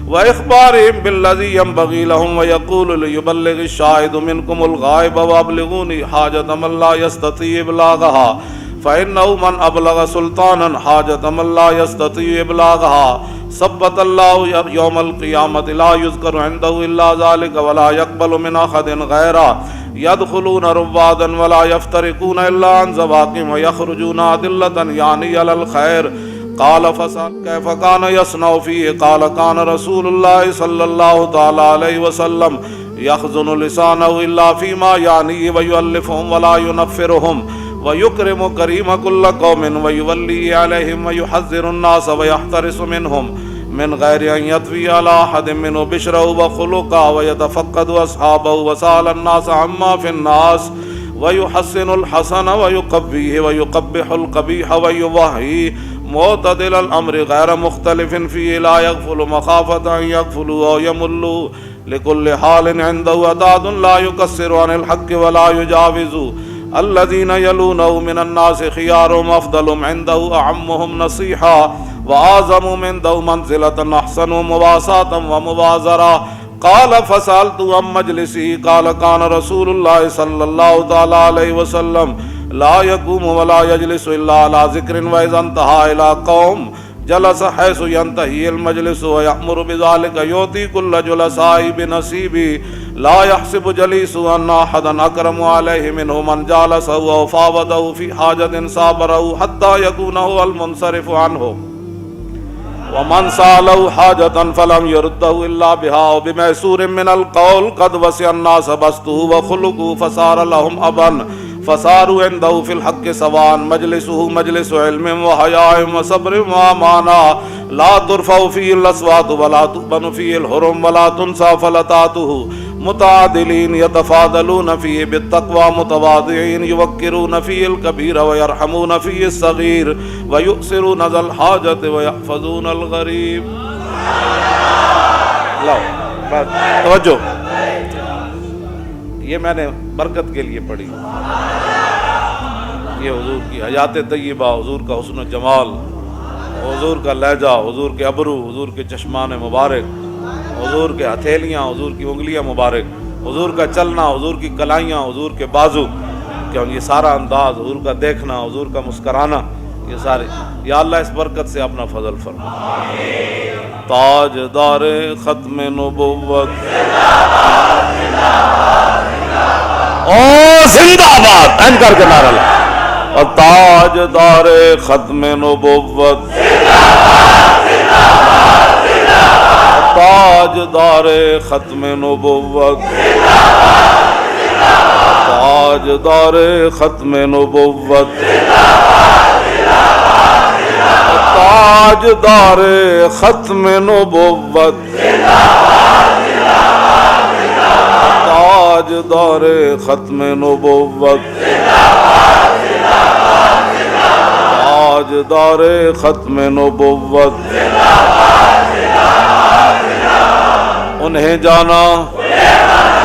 وإخبارهم بالذي ينبغي لهم ويقول ليبلغ الشاهد منكم الغائب وأبلغوني حاجة من لا يستطيع إبلاغها فإنه من أبلغ سلطانا حاجة من لا يستطيع إبلاغها ثبت الله يوم القيامة لا يذكر عنده إلا ذلك ولا يقبل من أحد غيره يدخلون روادا ولا يفترقون إلا عن زواقهم ويخرجون أدلة يعني على الخير. قال فسأل كيف كان يصنع فيه؟ قال كان رسول الله صلى الله تعالى عليه وسلم يخزن لسانه إلا فيما يعنيه ويؤلفهم ولا ينفرهم ويكرم كريم كل قوم ويولي عليهم ويحذر الناس ويحترس منهم من غير أن يطوي على أحد منه بشره وخلقه ويتفقد أصحابه وسأل الناس عما في الناس ويحسن الحسن ويقبيه ويقبح القبيح ويوهي معتدل الأمر غير مختلف فيه لا يغفل مخافة أن يغفلوا أو يملوا لكل حال عنده عداد لا يكسر عن الحق ولا يجاوز الذين يلونه من الناس خيارهم أفضلهم عنده أعمهم نصيحا وأعظم عنده منزلة أحسنهم مواساة ومبازرة. قال فسألت عن مجلسه قال كان رسول الله صلى الله تعالى عليه وسلم لا يقوم ولا يجلس إلا على ذكر وإذا انتهى إلى قوم جلس حيث ينتهي المجلس ويأمر بذلك يعطي كل جلساء بنصيبه لا يحسب جليس أن أحدا أكرم عليه منه من جالسه أو فاوضه في حاجة صابره حتى يكون هو المنصرف عنه ومن سأله حاجة فلم يرده إلا بها وبميسور من القول قد وسع الناس بسطه وخلقه فصار لهم أبا فصاروا عنده في الحق سواء مجلسه مجلس علم وحياء وصبر وأمانة لا ترفع فيه الأصوات ولا تؤبن فيه الحرم ولا تنسى فلتاته متعادلين يتفاضلون فيه بالتقوى متواضعين يوقرون فيه الكبير ويرحمون فيه الصغير ويؤثرون ذا الحاجة ويحفظون الغريب. توجہ، یہ میں نے برکت کے لیے پڑھی. یہ حضور کی حیات طیبہ، حضور کا حسن و جمال، حضور کا لہجہ، حضور کے ابرو، حضور کے چشمان مبارک، حضور کے ہتھیلیاں، حضور کی انگلیاں مبارک، حضور کا چلنا، حضور کی کلائیاں، حضور کے بازو، کیوں یہ سارا انداز، حضور کا دیکھنا، حضور کا مسکرانا، یہ سارے، یا اللہ اس برکت سے اپنا فضل فرما. تاجدار ختم نبوت او زندہ باد این کر کے نعرہ لگا. اور تاجدار ختم نبوت تاجدار ختم نبوت تاجدار ختم نبوت تاجدار ختم نبوت تاجدار ختم نبوت تاجدار ختم نبوت. انہیں جانا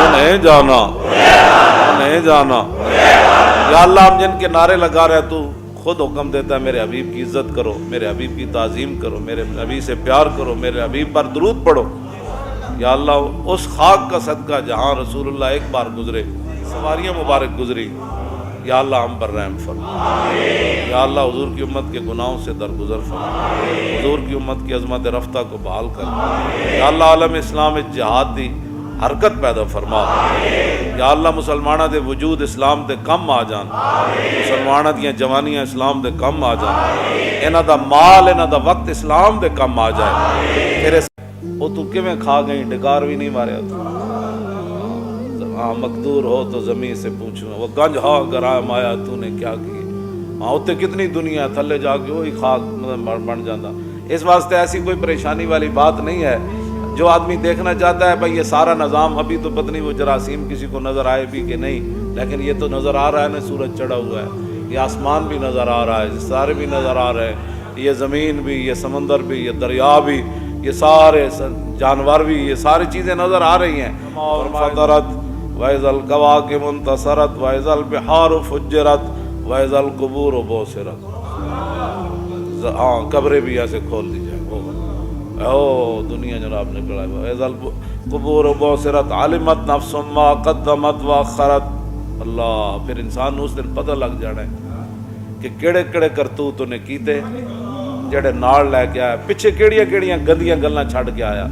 انہیں جانا انہیں جانا. یا اللہ ہم جن کے نعرے لگا رہے تو خود حکم دیتا ہے میرے حبیب کی عزت کرو، میرے حبیب کی تعظیم کرو، میرے حبیب سے پیار کرو، میرے حبیب پر درود پڑھو. یا اللہ اس خاک کا صدقہ جہاں رسول اللہ ایک بار گزرے، سواریاں مبارک گزری، یا اللہ ہم پر رحم فرما. یا اللہ حضور کی امت کے گناہوں سے درگزر فرما، حضور کی امت کی عظمت رفتہ کو بحال کر. یا اللہ عالم اسلام جہاد دی حرکت پیدا فرما. یا اللہ مسلمانہ دے وجود اسلام دے کم آ جان، مسلمانہ دیاں جوانیاں اسلام دے کم آ جان، انہاں دا مال انہاں دا وقت اسلام دے کم آ جائے. تیرے وہ تو کیویں کھا گئی، ڈکار بھی نہیں ماریا تو. ہاں مقدور ہو تو زمین سے پوچھوں، وہ گنج ہاں گرائے مایا تو نے کیا کی. ہاں اتنے کتنی دنیا ہے، تھلے جا کے وہی خاک بن جاتا. اس واسطے ایسی کوئی پریشانی والی بات نہیں ہے. جو آدمی دیکھنا چاہتا ہے بھائی یہ سارا نظام، ابھی تو پتہ نہیں وہ جراثیم کسی کو نظر آئے بھی کہ نہیں، لیکن یہ تو نظر آ رہا ہے نا، سورج چڑھا ہوا ہے، یہ آسمان بھی نظر آ رہا ہے، ستارے بھی نظر آ رہے ہیں، یہ زمین بھی، یہ سمندر بھی، یہ دریا بھی، یہ سارے جانور بھی، یہ ساری چیزیں نظر آ رہی ہیں. اور فطرت وَإِذَا الْكَوَاكِبُ انتَثَرَتْ وَإِذَا الْبِحَارُ فُجِّرَتْ وَإِذَا الْقُبُورُ بُعْثِرَتْ. ہاں قبریں بھی ایسے کھول دی جائیں، او دنیا جناب نکلا ہے. وَإِذَا الْقُبُورُ بُعْثِرَتْ عَلِمَتْ نَفْسٌ مَا قَدَّمَتْ وَأَخَّرَتْ. اللہ پھر انسان کو اس دن پتہ لگ جانا ہے کہ کیڑے کیڑے کرتوت انہیں کیتے جڑے نال لے کے آیا, پیچھے کیڑیاں کیڑیاں گندیاں گلاں چھڈ کے آیا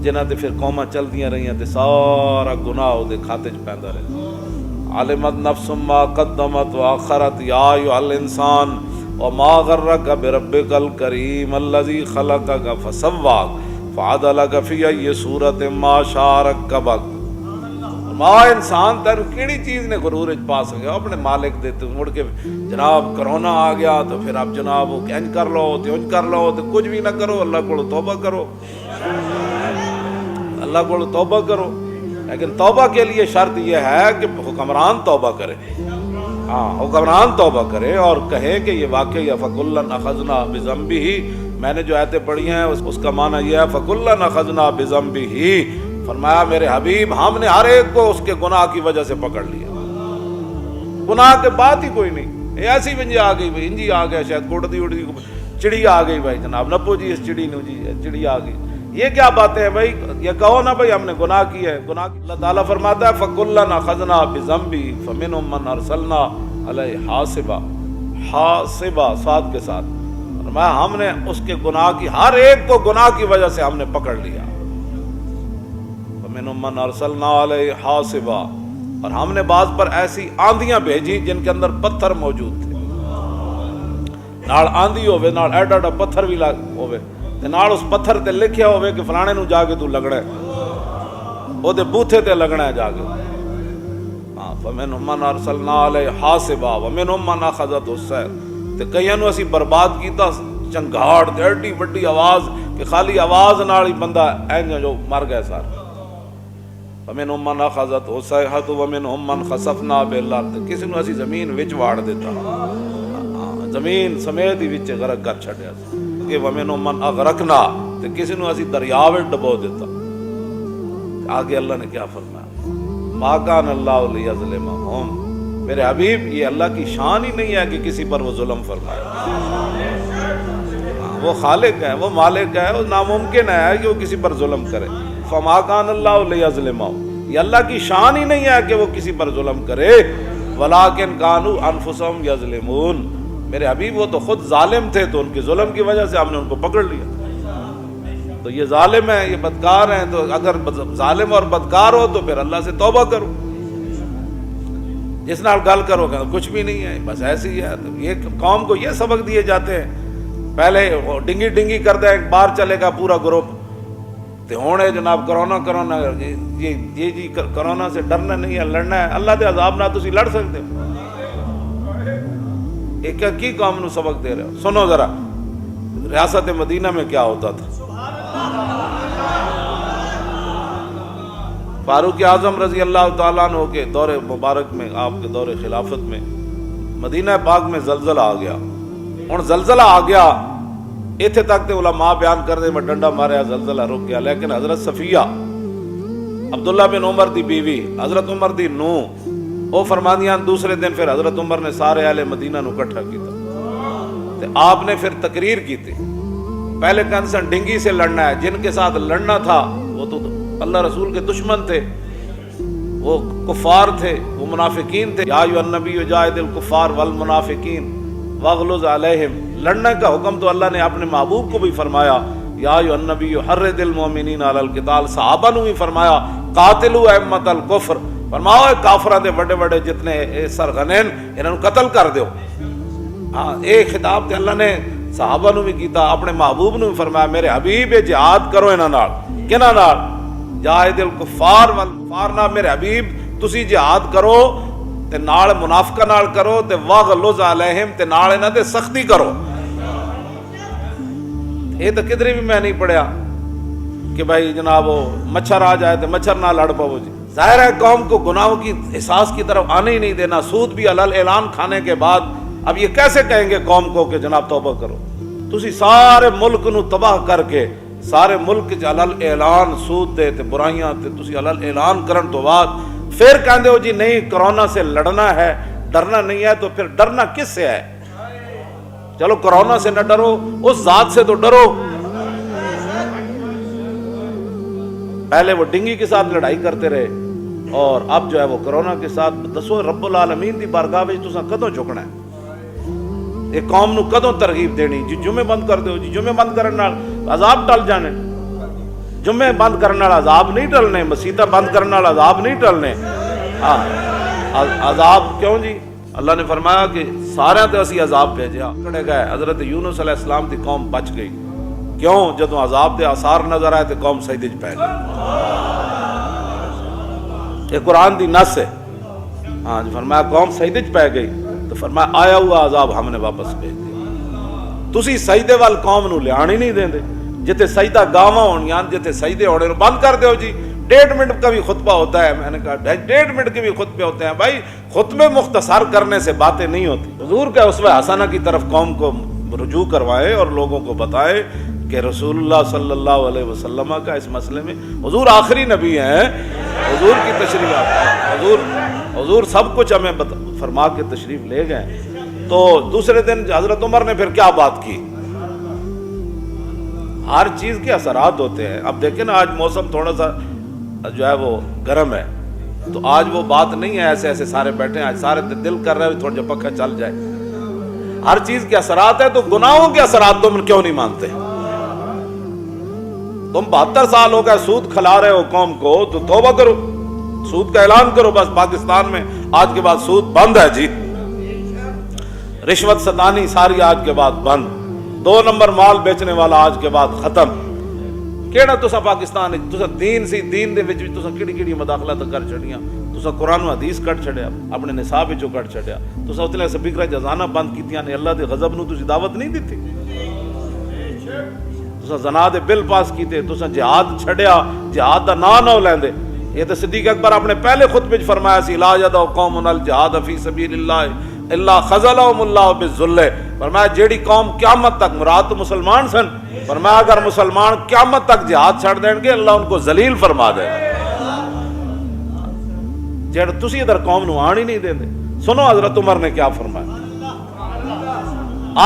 جنہاں تے پھر قوماں چلدیاں رہیاں تے سارا گناہ او دے کھاتے چ پیندا رہیا. علمت نفس ما قدمت واخرت یا ایھا الانسان وما غرک بربک الکریم الذی خلقک فسواک فعدلک فی ای صورت ما شاء رکبک. ماں انسان تینوں کیڑی چیز نے غرور وچ پا سکیا اپنے مالک دے. تو مڑ کے جناب کرونا آ گیا تو پھر اب جناب وہ انج کر لو تے انج کر لو تے کچھ بھی نہ کرو, اللہ کو توبہ کرو, اللہ کو توبہ کرو. لیکن توبہ کے لیے شرط یہ ہے کہ حکمران توبہ کرے. ہاں حکمران توبہ کرے اور کہے کہ یہ واقعی فَكُلًّا أَخَذْنَا بِذَنبِهِ. میں نے جو آیتیں پڑھی ہیں اس کا معنی یہ ہے فَكُلًّا أَخَذْنَا بِذَنبِهِ. فرمایا میرے حبیب ہم نے ہر ایک کو اس کے گناہ کی وجہ سے پکڑ لیا. گناہ کے بات ہی کوئی نہیں. ایسی ونجی آ گئی بھائی, انجی آ گیا شاید کوٹتی اڑتی چڑی آ گئی بھائی جناب نپو جی اس چڑی نو جی چڑی آ گئی. یہ کیا باتیں ہیں بھائی, یہ کہو نا بھائی ہم نے گناہ کی ہے گناہ کی. اللہ تعالیٰ فرماتا ہے فَكُلًّا أَخَذْنَا بِذَنبِهِ فَمِنْهُم مَّنْ أَرْسَلْنَا عَلَيْهِ حَاصِبًا. حاصبہ ساتھ کے ساتھ فرمایا ہم نے اس کے گناہ کی ہر ایک کو گناہ کی وجہ سے ہم نے پکڑ لیا. فَمِنْهُم مَّنْ أَرْسَلْنَا عَلَيْهِ حَاصِبًا. اور ہم نے بعض پر ایسی آندیاں بھیجی جن کے اندر پتھر موجود تھے. نال آندھی ہوئے نال ایڈا ایڈا پتھر بھی ہوئے تے نال اس پتھر تے لکھیا ہوئے کہ فلانے نو جا کے تو لگنا ہے او دے بوتھے تے لگنا ہے جا کے. ہاں فَمِنْهُم مَّنْ أَرْسَلْنَا عَلَيْهِ حَاصِبًا وَمِنْهُم مَّنْ أَخَذَتْهُ الصَّيْحَةُ. تے کئیاں نو اسی برباد کیتا چنگھاڑ تے ایڈی بڑی آواز کہ خالی آواز نال ہی بندہ اینج جو مر گئے سارے. وَمِنْهُم مَّنْ أَخَذَتْهُ الصَّيْحَةُ وَمِنْهُم مَّنْ خَسَفْنَا بِهِ الْأَرْضَ. کسی نو اسی زمین وچ واڑ دیتا, زمین سمیت ہی وچ غرق کر چھڈیا کہ وَمِنْهُم مَّنْ أَغْرَقْنَا. تے کسی نو اسی دریا وچ ڈبو دیتا. آگے اللہ نے کیا فرمایا مَا كَانَ اللَّهُ لِيَظْلِمَهُمْ. میرے حبیب یہ اللہ کی شان ہی نہیں ہے کہ کسی پر وہ ظلم فرمائے. وہ خالق ہے, وہ مالک ہے, وہ ناممکن ہے کہ وہ کسی پر ظلم کرے. فَمَا كَانَ اللَّهُ لِيَظْلِمَهُمْ. یہ اللہ کی شان ہی نہیں ہے کہ وہ کسی پر ظلم کرے. وَلَٰكِنْ كَانُوا أَنفُسَهُمْ يَظْلِمُونَ. میرے حبیب وہ تو خود ظالم تھے تو ان کے ظلم کی وجہ سے ہم نے ان کو پکڑ لیا. تو یہ ظالم ہے, یہ بدکار ہیں, تو اگر ظالم اور بدکار ہو تو پھر اللہ سے توبہ کرو. جس نال گل کرو کہ کچھ بھی نہیں ہے بس ایسی ہی ہے. تو یہ قوم کو یہ سبق دیے جاتے ہیں. پہلے ڈنگی ڈنگی کر دیں ایک بار چلے گا پورا گروپ تے ہونے جناب کرونا کرونا یہ جی کرونا سے ڈرنا نہیں ہے لڑنا ہے. اللہ دے عذاب نہ تسی لڑ سکتے ہو. ایک کی قوم نو سبق دے رہے ہو. سنو ذرا ریاست مدینہ میں کیا ہوتا تھا. فاروق اعظم رضی اللہ تعالیٰ عنہ کے دور مبارک میں, آپ کے دور خلافت میں مدینہ پاک میں زلزلہ آ گیا. ہن زلزلہ آ گیا ایتھے تک تے علماء بیان کر دے میں ڈنڈا ماریا زلزلہ رک گیا. لیکن حضرت صفیہ عبداللہ بن عمر دی بیوی حضرت عمر دی نو وہ فرماندیاں دوسرے دن پھر حضرت عمر نے سارے اہل مدینہ نو اکٹھا کیتا تے آپ نے پھر تقریر کی تھی. پہلے کنسن ڈنگی سے لڑنا ہے. جن کے ساتھ لڑنا تھا وہ تو اللہ رسول کے دشمن تھے, وہ کفار تھے, وہ منافقین تھے. یا ایھا النبی جاہد الکفار والمنافقین واغلظ علیہم. لڑنے کا حکم تو اللہ نے اپنے محبوب کو بھی فرمایا یا ایھا النبی حرض المؤمنین علی القتال. صحابہ نے بھی فرمایا قاتلوا ائمۃ الکفر. فرماؤ کافراں دے بڑے بڑے جتنے سرغنین انہاں نوں قتل کر دیو. ہاں ایک خطاب تے اللہ نے صحابہ نو بھی کیتا, اپنے محبوب نو بھی فرمایا میرے حبیب جہاد کرو انہاں نال. کنہاں نال؟ جاہد الکفار والکفار نال. میرے حبیب تسی جہاد کرو تے نال منافقاں نال کرو تے واغلظ علیہم تے نال انہاں تے سختی کرو. یہ تو کدھر بھی میں نہیں پڑھیا کہ بھائی جناب وہ مچھر آ جائے تو مچھر نہ لڑ پاؤ جی. ظاہر ہے قوم کو گناہوں کی احساس کی طرف آنے ہی نہیں دینا. سود بھی علل اعلان کھانے کے بعد اب یہ کیسے کہیں گے قوم کو کہ جناب توبہ کرو. تسی سارے ملک نو تباہ کر کے سارے ملک علل اعلان سود دے تے برائیاں تے تسی علل اعلان کرن تو بعد پھر کہندے ہو جی نہیں کرونا سے لڑنا ہے ڈرنا نہیں ہے. تو پھر ڈرنا کس سے ہے؟ چلو کرونا سے نہ ڈرو, اس ذات سے تو ڈرو. پہلے وہ ڈنگی کے ساتھ لڑائی کرتے رہے اور اب جو ہے وہ کرونا کے ساتھ. دسو رب العالمین دی بارگاہ وچ تساں کدوں جھکنا ہے؟ ਇਹ ਕੌਮ ਨੂੰ ਕਦੋਂ ਤਰਗੀਬ ਦੇਣੀ ਜੀ? ਜੁਮੇ ਬੰਦ ਕਰ ਦਿਓ ਜੀ। ਜੁਮੇ ਬੰਦ ਕਰਨ ਨਾਲ ਅਜ਼ਾਬ ਟਲ ਜਾਣੇ। ਜੁਮੇ ਬੰਦ ਕਰਨ ਨਾਲ ਅਜ਼ਾਬ ਨਹੀਂ ਟਲਨੇ, ਮਸੀਤਾਂ ਬੰਦ ਕਰਨ ਨਾਲ ਅਜ਼ਾਬ ਨਹੀਂ ਟਲਨੇ। ਹਾਂ, ਅਜ਼ਾਬ ਕਿਉਂ ਜੀ? اللہ نے فرمایا کہ سارے تے اسی عذاب بھیجیا کڑے گئے۔ حضرت یونس علیہ السلام دی قوم بچ گئی، کیوں؟ جدوں عذاب دے آثار نظر آئے تے قوم سجدے وچ پے گئی۔ یہ قرآن دی نص ہے۔ ہاں جی، فرمایا قوم سجدے وچ پے گئی تو فرمایا آیا ہوا عذاب ہم نے واپس بھیج دیا۔ تسی سجدے وال قوم نو لیان ہی نہیں دیندے، جتے سجدہ گاواں ہونیاں، جتے سجدے ہونے بند کر دیو جی۔ 1.5 منٹ کا بھی خطبہ ہوتا ہے، میں نے کہا 1.5 منٹ کے بھی خطبے ہوتے ہیں بھائی، خطبے مختصر کرنے سے باتیں نہیں ہوتی۔ حضور کے اسوہ حسنہ کی طرف قوم کو رجوع کروائے اور لوگوں کو بتائے کہ رسول اللہ صلی اللہ علیہ وسلم کا اس مسئلے میں، حضور آخری نبی ہیں، حضور کی تشریف، حضور سب کچھ ہمیں فرما کے تشریف لے گئے۔ تو دوسرے دن حضرت عمر نے پھر کیا بات کی؟ ہر چیز کے اثرات ہوتے ہیں۔ اب دیکھیں نا، آج موسم تھوڑا سا جو ہے وہ گرم ہے، تو آج وہ بات نہیں ہے ایسے ایسے سارے بیٹھے ہیں، آج سارے دل کر رہے ہیں تھوڑا جا پکا چل جائے۔ ہر چیز کے اثرات ہیں، تو گناہوں کے اثرات تم کیوں نہیں مانتے؟ تم 72 سال ہو گئے سود کھلا رہے ہو قوم کو، تو توبہ کرو، سود کا اعلان کرو۔ بس پاکستان میں آج کے بعد سود بند ہے جی، رشوت ستانی ساری آج کے بعد بند، 2 نمبر مال بیچنے والا آج کے بعد ختم۔ کیڑا تسا پاکستان ہے؟ تسا دین سی، دین دے وچ تسا کیڑی مداخلت کر چھڑیاں، تسا قرآن و حدیث کٹ چھڑیا، اپنے نصاب وچوں کٹ چھڑیا، تسا اتلے سپیکر جزانہ بند کیتیاں نے، اللہ دے غضب نو تسی دعوت نہیں دتی، تسا زنا دے بل پاس کیتے، تسا جہاد چھڑیا، جہاد دا نام نہ لیندے۔ یہ تو صدیق اکبر اپنے پہلے خطبے وچ فرمایا سی، لا یدع قوم الجہاد فی سبیل اللہ الا خذلهم اللہ بالذل۔ فرمایا جیڑی قوم قیامت تک، مراد تو مسلمان سن، فرمایا اگر مسلمان قیامت تک جہاد چھڑ دیں گے اللہ ان کو ذلیل فرما دے گا۔ جیڑ تسی ادھر قوم نو آن ہی نہیں دیں دے۔ سنو حضرت عمر نے کیا فرمایا۔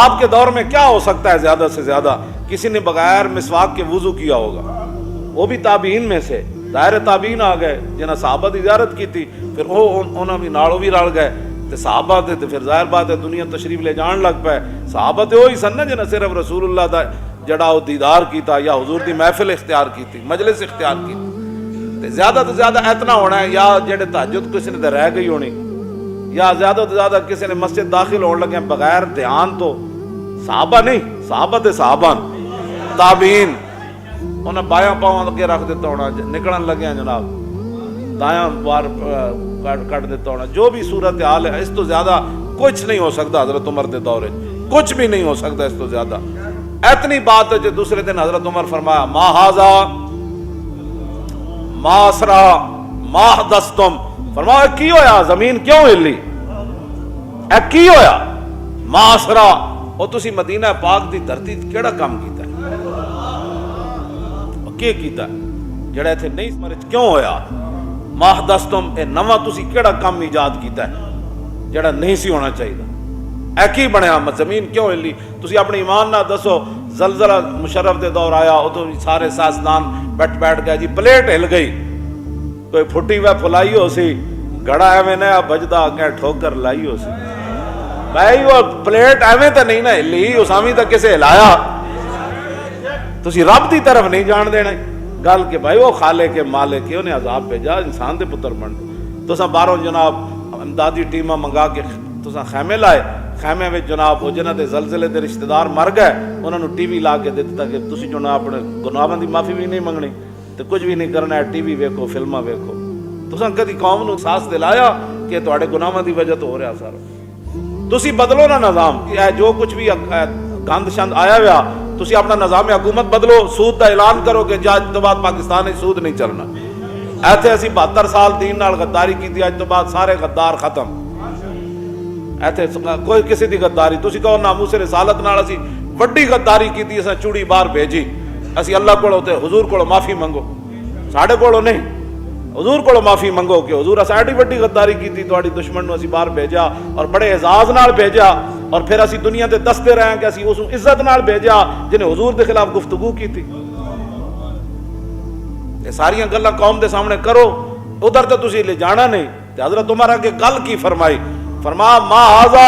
آپ کے دور میں کیا ہو سکتا ہے زیادہ سے زیادہ؟ کسی نے بغیر مسواک کے وضو کیا ہوگا، وہ بھی تابعین میں سے، ظاہر تابعین آ گئے جنہاں صحابہ دی زیارت کی تھی، پھر انہاں بھی نالوں بھی رل گئے تے صحابہ تے پھر ظاہر بات ہے دنیا تشریف لے جان لگ پائے۔ صحابہ تے وہی سن نا جنہاں صرف رسول اللہ دا جڑا وہ دیدار کیتا یا حضور دی محفل اختیار کی تھی، مجلس اختیار کی تے زیادہ تو زیادہ اتنا ہونا ہے، یا جڑے تہجد کسی نے رہ گئی ہونی، یا زیادہ تو زیادہ کسی نے مسجد داخل ہونے لگے بغیر دھیان تو، صحابہ نہیں، صحابہ تے صحابہ تابعین، انہیں بایاں پاؤں اگے رکھ دیتا ہونا، نکلن لگے ہیں جناب دایاں بار کٹ دیتا ہونا، جو بھی صورت حال ہے، اس تو زیادہ کچھ نہیں ہو سکتا حضرت عمر دے دور میں، کچھ بھی نہیں ہو سکتا اس تو زیادہ۔ اتنی بات ہے جو دوسرے دن حضرت عمر فرمایا، ما ھذا ما اسرا ما حدثتم، فرمایا کی ہویا؟ زمین کیوں ہلی؟ اے کی ہویا؟ ما اسرا، او تسی مدینہ پاک دی دھرتی کیڑا کام کیتا ہے؟ کی کیتا ہے جڑا ایتھے نہیں مرچ کیوں ہویا؟ ما حدثتم، اے نواں تسی کیڑا کام ایجاد کیتا ہے جڑا نہیں سی ہونا چاہیے؟ اے کی بنیا؟ زمین کیوں ہلی؟ تسی اپنے ایمان نہ دسو، زلزلہ مشرف دے دور آیا، ادو سارے سائنسدان بیٹھ گئے جی، پلیٹ ہل گئی، کوئی پھٹی ہوئے پھلائی ہو سی، گھڑا ایویں نیا بجدا کہ ٹھوکر لائی ہو سی، بھائی وہ پلیٹ ایویں تے نہیں نہ ہلی، اسامی تے کسے ہلایا؟ تسی رب دی طرف نہیں جان دینا گل کہ بھائی وہ خالق کے مالک کے، انہیں عذاب بھیجا، انسان دے پتر بن تساں باہروں جناب امدادی ٹیماں منگا کے تساں خیمے لائے، خیمے میں جناب وہ جنہاں دے زلزلے دے رشتہ دار مر گئے انہوں نے ٹی وی لا کے دیتا کہ تسی جناب اپنے گناہاں دی معافی بھی نہیں منگنی تے کچھ بھی نہیں کرنا ہے، ٹی وی ویکھو، فلماں ویکھو۔ تساں کدی قوم نو احساس دلایا کہ تواڈے گناہاں دی وجہ تو ہو رہا سارا؟ تسی بدلو نا نظام، جو کچھ بھی گند شند آیا ہوا، تسی اپنا نظام حکومت بدلو، سود دا اعلان کرو کہ اج تو بعد پاکستان میں سود نہیں چلنا۔ ایتھے اسی 72 سال دین نال غداری کیتی، اج تو بعد سارے غدار ختم، ایتھے کوئی کسی دی غداری، تسی کہو ناموس رسالت نال اسی وڈی غداری کیتی، اساں چوڑی باہر بھیجی، اسی اللہ کولوں تے حضور کولوں معافی منگو، ساڈے کولوں نہیں، حضور کولوں معافی منگو کہ حضور اساں ایڈی وڈی غداری کیتی، تہاڈی دشمن نو اسی باہر بھیجا اور بڑے اعزاز نال بھیجا، اور پھر اسی دنیا تے دستے رہے کہ اسی اس عزت نال بھیجا جنہیں حضور دے خلاف گفتگو کی تھی۔ یہ ساریاں گلاں قوم دے سامنے کرو، ادھر تو تسی لے جانا نہیں۔ تے حضرت عمر کے گل کی فرمائی، فرمایا ما ھذا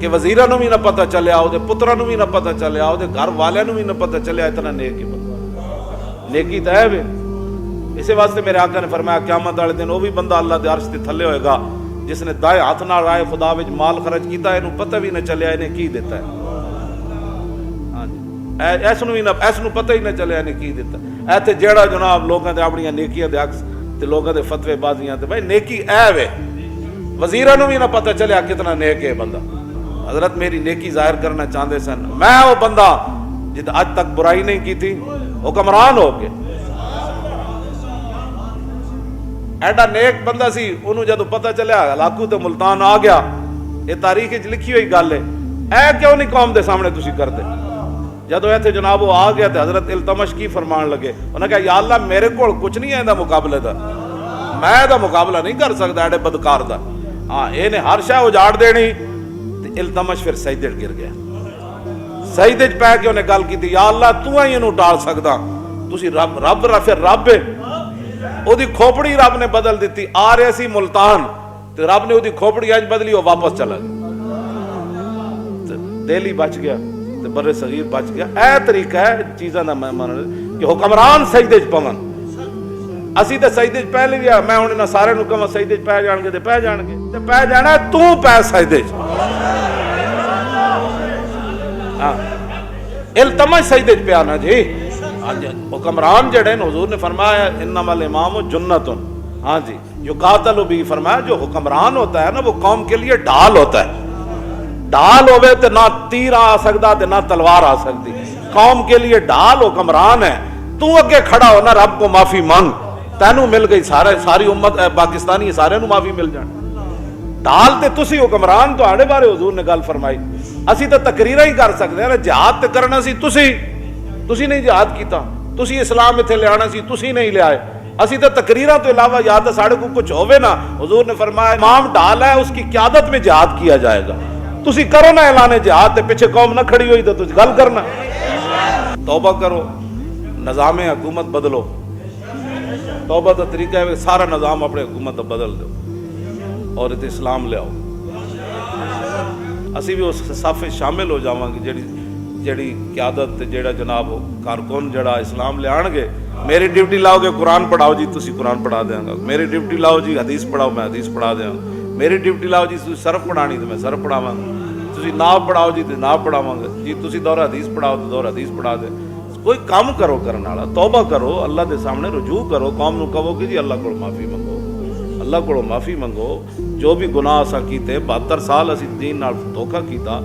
کہ وزیراں نوں بھی نہ پتہ چلیا، وہ پتراں نوں بھی نہ پتہ چلیا، وہ گھر والوں نوں بھی نہ پتہ چلیا اتنا نیک ہے بندہ۔ نیکی تو ہے وے، اسی واسطے میرے آقا نے فرمایا قیامت والے دن وہ بھی بندہ اللہ دے عرش دے تھلے ہوئے گا جس نے دائیں ہاتھ نال رائے خدا وچ مال خرچ کیتا، اینوں پتہ بھی نہ چلیا انہیں کی دیتا ہے۔ ہاں جی، ایس نوں پتہ ہی نہ چلیا انہیں کی دیتا ہے۔ ایتھے جیڑا جناب لوگاں تے اپنیاں نیکیاں دے عکس تے لوگاں دے فتوی بازیاں تے بھائی نیکی اے وے، وزیراں نوں بھی نہ پتہ چلیا کتنا نیک ہے بندہ۔ حضرت میری نیکی ظاہر کرنا چاہتے سن، میں وہ بندہ جت اج تک برائی نہیں کی تھی، حکمران ہو کے ایڈا نیک بندہ سی، انہوں جدو پتہ چلیا ہلاکو تے ملتان آ گیا، یہ تاریخ وچ لکھی ہوئی گل ہے، اے کیوں نہیں قوم دے سامنے تسی کرتے؟ جدو ایتھے جناب وہ آ گیا تے حضرت التمش کی فرمان لگے، انہوں نے کہا یا اللہ میرے کول کچھ نہیں ہے دا مقابلے دا، میں دا مقابلہ نہیں کر سکتا ایڈے بدکار دا، ہاں یہ نے ہر شے اجاڑ دینی۔ التمش پھر سجدے گر گیا، سجدے پہ کے انہیں گل کی یا اللہ تو ہی انہوں ٹال سکدا، تسی رب پھر رب ہے۔ او دی کھوپڑی رب نے بدل دیتی، آ رہے سی ملتان تے رب نے او دی کھوپڑی اج بدلی، وہ واپس چلا گیا، دہلی بچ گیا تے بر صغیر بچ گیا۔ اے طریقہ ہے چیزاں دا میں مان کہ حکمران سجدے پون، اسی تے سجدے پہلے بھی میں ہن انہاں سارے نوں کہاں سجدے پہ جان گے تے پہ جان گے تے پہ جانا تو پہ سجدے التمش سجدے پہ آنا جی۔ حکمران جڑے حضور نے فرمایا انما الامام جنت، ہاں جی جو قاتل بھی فرمایا جو حکمران ہوتا ہے نا وہ قوم کے لیے ڈھال ہوتا ہے، ڈھال ہوئے تو نہ تیر آ سکتا تے نہ تلوار آ سکتی، قوم کے لیے ڈھال حکمران ہے۔ تو اگے کھڑا ہونا رب کو معافی مانگ، تینوں مل گئی ساری امت پاکستانی سارے نوں معافی مل جان، ڈھال تے تسی حکمران تو آڑے بارے حضور نے گل فرمائی۔ اسی تو تقریریں ہی کر سکتے ہیں، جہاد تے کرنا سی تسی نہیں جہاد کیتا، تسی اسلام اتنے لے آنا سی تسی نہیں لے آئے، اسی تو تقریراں تو علاوہ یاد ہے ساڑھے کو کچھ ہوئے نا، حضور نے فرمایا امام ڈال ہے اس کی قیادت میں جہاد کیا جائے گا، تسی کرو نا اعلان جہاد تے پیچھے قوم نہ کھڑی ہوئی تو تجھ گل کرنا، توبہ کرو، نظام حکومت بدلو، توبہ کا طریقہ ہے سارا نظام اپنے حکومت کا بدل دو اور اتنے اسلام لے آؤ، اسی بھی اس صف شامل ہو جاواں گے جیڑی قیادت جیڑا جناب کارکن جڑا اسلام لے آن گے۔ میری ڈیوٹی لاؤ گے قرآن پڑھاؤ جی تسی قرآن پڑھا دیاں گا، میری ڈیوٹی لاؤ جی حدیث پڑھاؤ میں حدیث پڑھا دیاں گا، میری ڈیوٹی لاؤ جی تسی صرف پڑھانی تو میں صرف پڑھاواں گا، تسی ناو پڑھاؤ جی تو ناو پڑھاواں گا جی، تسی دورہ حدیث پڑھاؤ تو دورہ حدیث پڑھا دے۔ کوئی کام کرو کرنے والا، توبہ کرو، اللہ دے سامنے رجوع کرو، قوم نو کہو کہ جی اللہ کو معافی منگو، اللہ کو معافی منگو، جو بھی گناہ اساں کیتے 72 سال اسی دین نال دھوکا کیتا،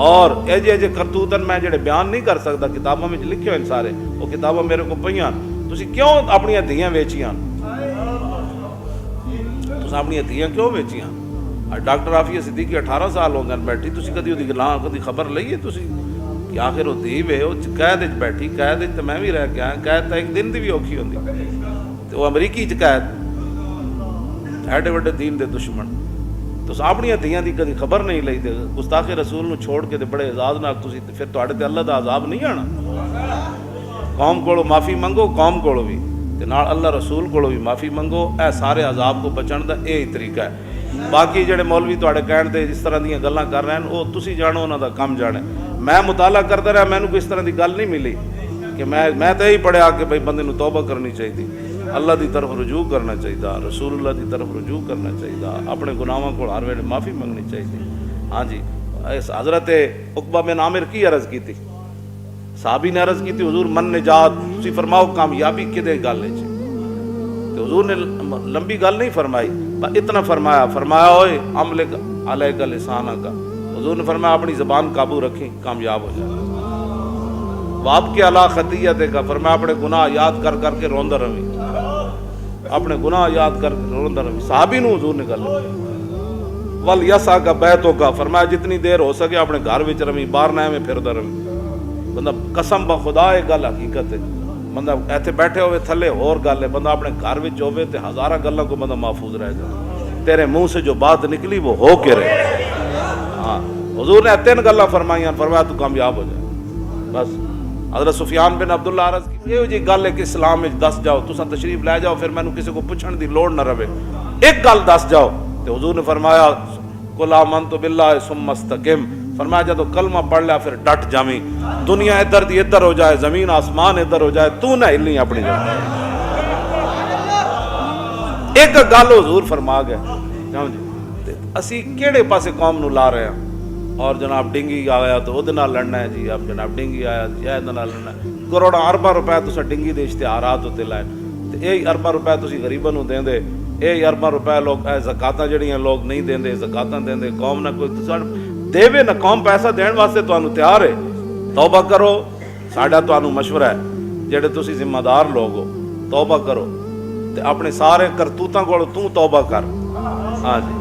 اور ایجے کرتوتن میں جڑے بیان نہیں کر سکتا، کتاباں میں لکھے ہوئے سارے، وہ کتاباں میرے کو پئیاں، تسی کیوں اپنی دھیاں ویچیاں، تسی اپنی دھیاں کیوں ویچیاں؟ ڈاکٹر عافیہ صدیقی 18 سال ہو گئے بیٹھی، تسی کدی دی گلاں کدی خبر لئیے تسی کہ آخر وہ دھی وے وہ قید وچ بیٹھی، قید وچ تے میں بھی رہ کے آیا، قید تے ایک دن دی بھی اوکھی ہوندی تے وہ امریکی چ قید، ایڈے وڈے دین دے دشمن، تو اپنی دھیاں دی کدی خبر نہیں لئی تے گستاخ رسول نو چھوڑ کے تے بڑے اعزاز نال تسی پھر تواڈے تے اللہ دا عذاب نہیں آنا۔ قوم کولو معافی منگو، قوم کولو بھی تے نال اللہ رسول کولو بھی معافی منگو، اے سارے عذاب کو بچن دا یہی طریقہ ہے۔ باقی جڑے مولوی تواڈے کہن تے اس طرح دیاں گلاں کر رہے ہیں وہ تسی جانو، انہاں دا کم جانے۔ میں مطالعہ کرتا رہا، مینوں کوئی اس طرح دی گل نہیں ملی کہ میں تو یہی پڑھیا کہ بھائی بندے نو توبہ کرنی چاہیے، اللہ دی طرف رجوع کرنا چاہیے، رسول اللہ دی طرف رجوع کرنا چاہیے، اپنے گناہاں کو ہر ویلے معافی منگنی چاہیے۔ ہاں جی، حضرت عقبہ بن عامر کی عرض کی تھی، صحابی نے عرض کی تھی حضور من نجات، تسی فرماؤ کامیابی کدے گل ہے جی؟ تو حضور نے لمبی گل نہیں فرمائی، اتنا فرمایا ہوئے املک علیک لسانک، حضور نے فرمایا اپنی زبان قابو رکھیں کامیاب ہو جائے۔ واب کے علا خطیت کا فرمایا اپنے گناہ یاد کر کر کے روندہ رویں، اپنے گناہ یاد کر کے روندہ رویں۔ صحابی نو حضور نے گل وَلْيَسَعْ کا بیتوں کا فرمایا جتنی دیر ہو سکے اپنے گھر وچ رویں، باہر نہ میں پھردا رویں۔ بندہ قسم بخدا یہ گل حقیقت ہے، بندہ ایتھے بیٹھے ہوئے تھلے اور گل ہے، بندہ اپنے گھر وچ ہوئے تے ہزارہ گلاں کو بندہ محفوظ رہ جائے، تیرے منہ سے جو بات نکلی وہ ہو کے رہے۔ ہاں حضور نے 3 گلاں فرمائیاں، فرمایا تو کامیاب ہو جائے بس۔ حضرت سفیان بن عبداللہ عرض کی یہ جی گل ہے کہ اسلام میں دس جاؤ، تساں تشریف لے جاؤ، پھر مینوں کسی کو پوچھن دی لوڑ نہ رہے، ایک گل دس جاؤ۔ تو حضور نے فرمایا قل آمنت باللہ ثم استقم، فرمایا جب کلمہ پڑھ لیا پھر ڈٹ جاویں، دنیا ادھر دی ادھر ہو جائے، زمین آسمان ادھر ہو جائے، تو نہ ہلیں اپنی جگہ۔ ایک گل حضور فرما گئے جاؤ جی، اسی کیڑے پاسے قوم نو لا رہے ہیں، اور جناب ڈنگی آیا تو وہ نال لڑنا ہے جی، اب جناب ڈنگی آیا یہ نال لڑنا ہے، کروڑاں ارباں روپے تساں ڈنگی دے اشتہارات تے لائے، تے یہ ارباں روپے تسی غریباں نو دیندے، یہ ارباں روپے لوگ زکاتاں جڑیاں لوگ نہیں دیندے، زکاتاں دیندے، قوم نہ کوئی تساں دیوے نہ، قوم پیسہ دین واسطے تانوں تیار ہے، توبہ کرو، ساڈا تانوں مشورہ ہے جڑے تسی ذمہ دار لوگ ہو، توبہ کرو تے اپنے سارے کرتوتاں کول تو توبہ کر، ہاں جی،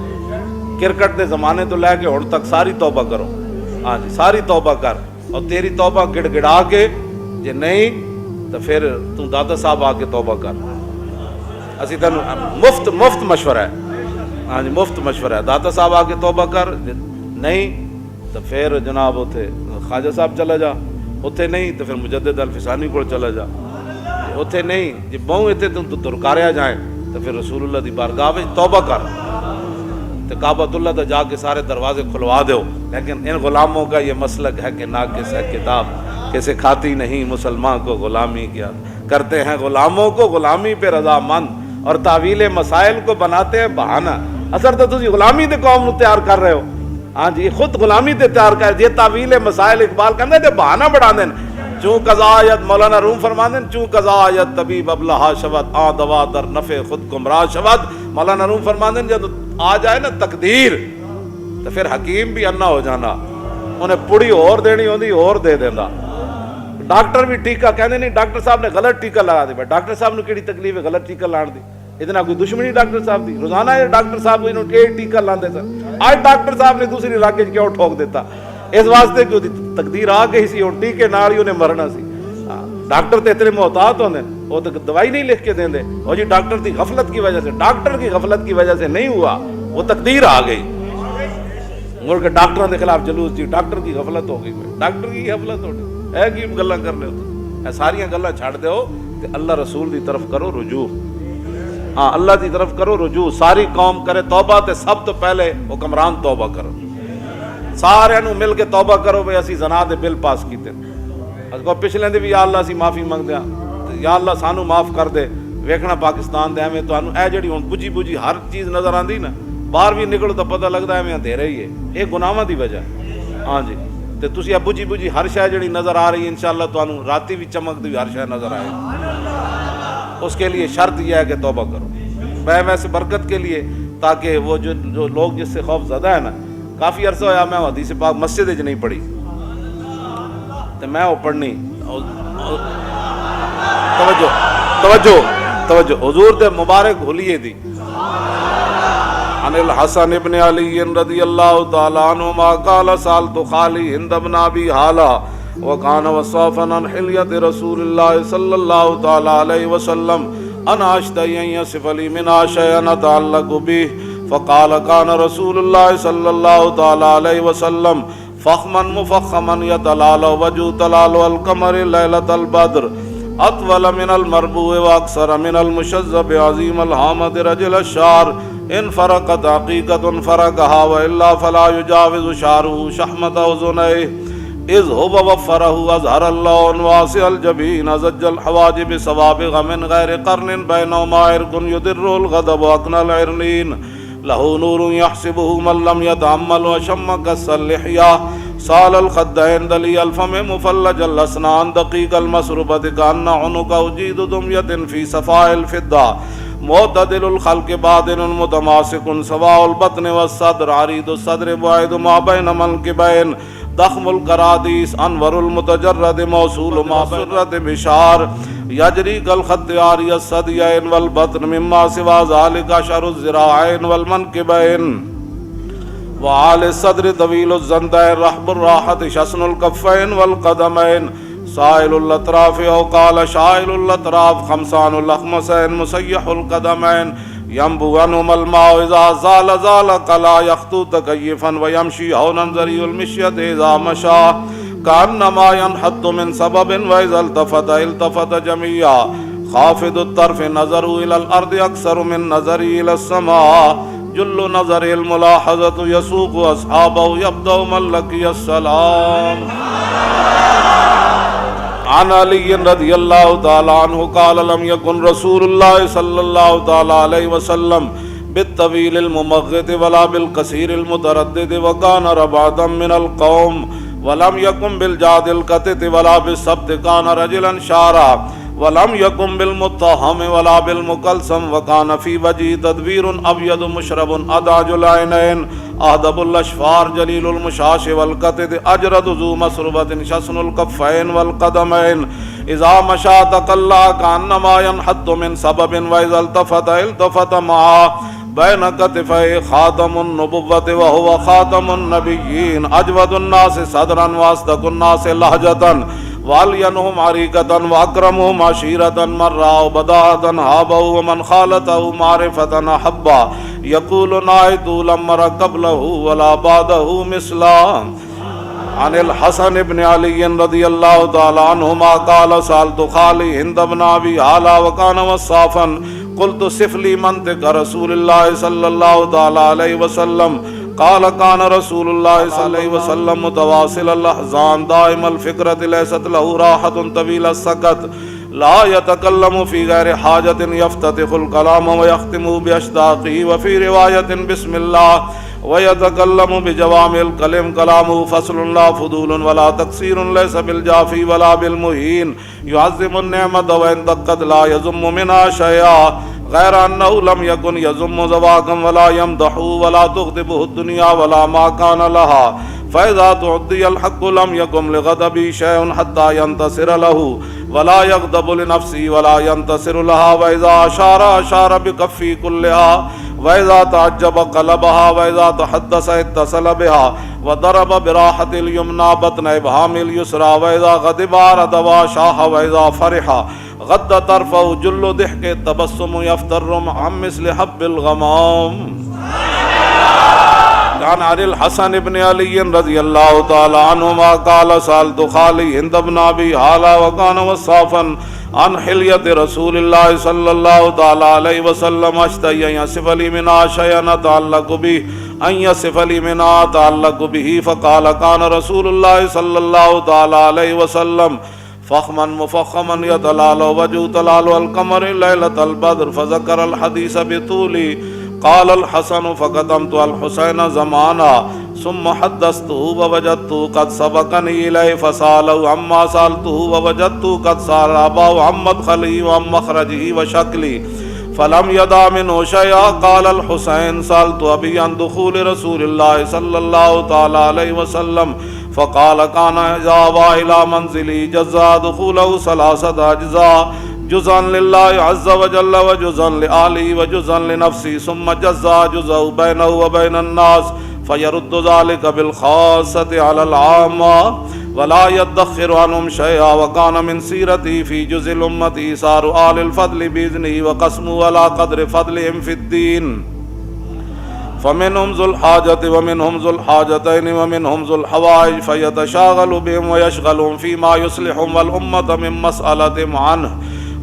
کرکٹ دے زمانے تو لے کے ہن تک ساری توبہ کرو، ہاں جی ساری توبہ کر، اور تیری توبہ گڑ گڑا کے جے نہیں تو پھر تو دادا صاحب آ کے توبہ کر، اسی تینوں مفت مشورہ ہے، ہاں جی مفت مشورہ ہے، دادا صاحب آ کے توبہ کر، نہیں تو پھر جناب اتنے خواجہ صاحب چلا جا، اتنے نہیں تو پھر مجدد الفسانی کو چلا جا، اتنے نہیں جی بہوں اتنے تو درکاریا جائیں تو پھر رسول اللہ دی بارگاہ میں توبہ کر، تو کعبۃ اللہ تے جا کے سارے دروازے کھلوا دو، لیکن ان غلاموں کا یہ مسلک ہے کہ ناقص ہے کتاب کہ سکھاتی نہیں مسلمان کو غلامی کیا، کرتے ہیں غلاموں کو غلامی پہ رضامند اور تعویل مسائل کو بناتے ہیں بہانہ، اثر تو تسی غلامی دے قوم نو تیار کر رہے ہو، ہاں جی خود غلامی تے تیار کر، یہ تعویل مسائل اقبال کرنے تے بہانہ بڑھا دین، چوں قضا آیت مولانا روم فرما دین، چوں قضا آیت طبیب ابلہا شود آ دوا در نفع خود گمراہ شود، مولانا روم فرما دین جب آ جائے نا تقدیر تو پھر حکیم بھی انا ہو جانا، انہیں پڑی اور دینی ہوندی اور دے دینا، ڈاکٹر بھی ٹیکہ کہنے نہیں ڈاکٹر صاحب نے غلط ٹیکہ لگا دی، ڈاکٹر صاحب نے کیڑی تکلیف ہے غلط ٹیکہ لان دی، اتنا کوئی دشمنی ڈاکٹر صاحب دی، روزانہ یہ ڈاکٹر صاحب انہوں ایک ٹیکہ لاندے سن، آج ڈاکٹر صاحب نے دوسری علاقے کیوں ٹھوک دیتا، اس واسطے کہ تقدیر آ گئی سی اور ٹیکے نال ہی انہیں مرنا سی، ڈاکٹر تے اتنے محتاط ہوندے وہ تو دوائی نہیں لکھ کے دیں دے، اور جی ڈاکٹر کی غفلت کی وجہ سے، ڈاکٹر کی غفلت کی وجہ سے نہیں ہوا، وہ تقدیر آ گئی، ملک ڈاکٹروں کے خلاف جلوس جی ڈاکٹر کی غفلت ہو گئی، ڈاکٹر کی غفلت ہو گئی ہے کی گلاں کر لے ہو، ساری گلاں چھڑ دیو تے اللہ رسول دی طرف کرو رجوع، ہاں اللہ دی طرف کرو رجوع، ساری قوم کرے توبہ تے سب تو پہلے حکمران توبہ کرو، سارے نو مل کے توبہ کرو بھئی اسی زنا دے بل پاس کیتے، اس کو پچھلے دے بھی یا اللہ اسی معافی منگدے ہاں، یا اللہ سانو معاف کر دے، ویکھنا پاکستان دے ایویں تانوں اے جڑی ہن بجھی ہر چیز نظر آندی نا، باہر بھی نکلو تو پتہ لگدا ایویں اندھیرا ہی ہے، یہ گناہاں دی وجہ ہے، ہاں جی تے تسی اب بجھی ہر شے جڑی نظر آ رہی ہے انشاءاللہ تانوں راتی بھی چمکدی ہر شے نظر آئے گی، اس کے لیے شرط یہ ہے کہ توبہ کرو، میں ویسے برکت کے لیے تاکہ وہ جو لوگ جس سے خوف زدہ ہے نا، کافی عرصہ ہویا میں حدیث پاک مسجد وچ نہیں پڑھی تے میں وہ پڑھنی، توجہ حضور دے مبارک حلیے دی، عن الحسن ابن علی رضی اللہ تعالی عنہما قال سالت خالی ہند بن ابی حالہ وکان وصافا عن حلیت رسول اللہ صلی اللہ تعالی علیہ وسلم انا اشتہی ان یصف لی منہا شیئا اتعلق بہ فقال کان رسول اللہ صلی اللہ تعالی علیہ وسلم فخما مفخما یتلال وجہ تلال القمر لیلۃ البدر اطول من المربوع واکثر من المشذب عظیم الحامد رجل الشعر ان فرقت حقیقت فرقها والا فلا یجاوز شعره شحمت اذنیہ اذ هو وفره اظہر اللہ واسع الجبین زج الحواجب سوابغ من غیر قرن بینهما عرق یدر الغضب اقنى العرنین له نور يحسبه من لم يتعمل وشم كس اللحية سال الخدين دلي الفم مفلج الاسنان دقيق المسربة كأن عنق أجيد دمية في صفاء الفضة معتدل الخلق باطن متماسك سواء البطن والصدر عريض الصدر بعيد ما بين منكبين ضخم القراديس انور المتجرد موصول ما سرت بشار یجری کالخط عاری الصدیین والبطن مما سوا ذالک شر الذراعین والمنکبین وعال الصدر طویل الزندین رحب الراحت شسن الکفین والقدمین سائل الاطراف او قال شائل الاطراف خمسان الاخمسین مسیح القدمین ینبو عنہم الماء اذا زال زال قلا یخطو تکیفا ویمشی ہونا ذریع المشیت اذا مشا کانما ینحط من سبب واذا التفت التفت جميعا خافض الطرف نظر الى الارض اکثر من نظر الى السماء جل نظر الملاحظة يسوق أصحابه يبدأ من لقي السلام. عن علي رضي الله تعالى عنه قال لم يكن رسول الله صلى الله تعالى عليه وسلم بالطويل الممغط ولا بالقصير المتردد وكان ربعة من القوم ولم يكن بالجاد القتت ولا بالسبت كان رجلا شارا ولم يكن بالمتهم ولا بالمكلسم وكان في وجهه تدبير أبيض مشرب أدعج العينين أهدب الأشفار جليل المشاش والقتت أجرد ذو مسربة شسن الكفين والقدمين إذا مشى تقلع كأنما ينحط من سبب وإذا التفت معه بين كتفيه خاتم النبوة وهو خاتم النبيين أجود الناس صدرا وأصدق الناس لهجة والينهم عريقة وأكرمهم عشيرة من رأوا بداءة هابه ومن خالته معرفة أحبا يقول ناهد لم مر قبله ولا بعده مثلا. عن الحسن بن علي رضي الله تعالى عنهما قال سألت خالي هند بن أبي هالة وكان وصافا قلت صف لي منطق رسول الله صلى الله تعالى عليه وسلم قال كان رسول الله صلى الله عليه وسلم متواصل الأحزان دائم الفكرة ليست له راحة طويل السكت لا يتكلم في غير حاجة يفتتح الكلام ويختم بأشتاقه وفي رواية بسم الله ويتكلم بجوامع الكلم كلامه فصل لا فضول ولا تقصير ليس بالجافي ولا بالمهين يعظم النعمة وإن دقت لا يذم منها شيئا غير أنه لم يكن يذم زواقا ولا يمدح ولا تغضبه الدنيا ولا ما كان لها فإذا تعدي الحق لم يكن لغضبه شيء حتى ينتصر له ولا يغضب لنفسه ولا ينتصر لها وإذا أشار بكفه كلها وإذا تعجب قلبها وإذا تحدث اتصل بها وضرب براحة اليمنى بطن إبهام اليسرى وإذا غضب عرض وشاح وإذا فرح غض طرفه جل ضحك التبسم يفتر عن مثل حب الغمام. كان عن الحسن بن علي رضي الله تعالى عنهما قال سألت خالي هند بن أبي هالة وكان وصافا عن حلية رسول الله صلى الله تعالى عليه وسلم أشتهي أن يصف لي منها شيئا أتعلق به أن يصف لي منها أتعلق به فقال كان رسول الله صلى الله تعالى عليه وسلم فخما مفخما يتلال وجه تلال القمر ليلة البدر فذكر الحديث بطولي. قال الحسن فقدمت الحسين زمانا ثم حدثته ووجدته قد سبقني إليه فسأله عما سألته ووجدته قد سأل أباه عن مدخله وعن مخرجه وشكله فلم يدع منه شيئا. قال الحسين سألت أبي عن دخول رسول الله صلى الله تعالى عليه وسلم فقال كان إذا آوى إلى منزله جزا دخوله 3 أجزاء جزءا لله عز وجل وجزءا لآله وجزءا لنفسه ثم جزا جزء بينه وبين الناس فيرد ذلك بالخاصة على العامة ولا يدخر عنهم شيئا. وكان من سيرته في جزء الأمة إيثار آل الفضل بإذنه وقسمه على قدر فضلهم في الدين فمنهم ذو الحاجة ومنهم ذو الحاجتين ومنهم ذو الحوائج فيتشاغل بهم ويشغلهم فيما يصلحهم والأمة من مسألة عنه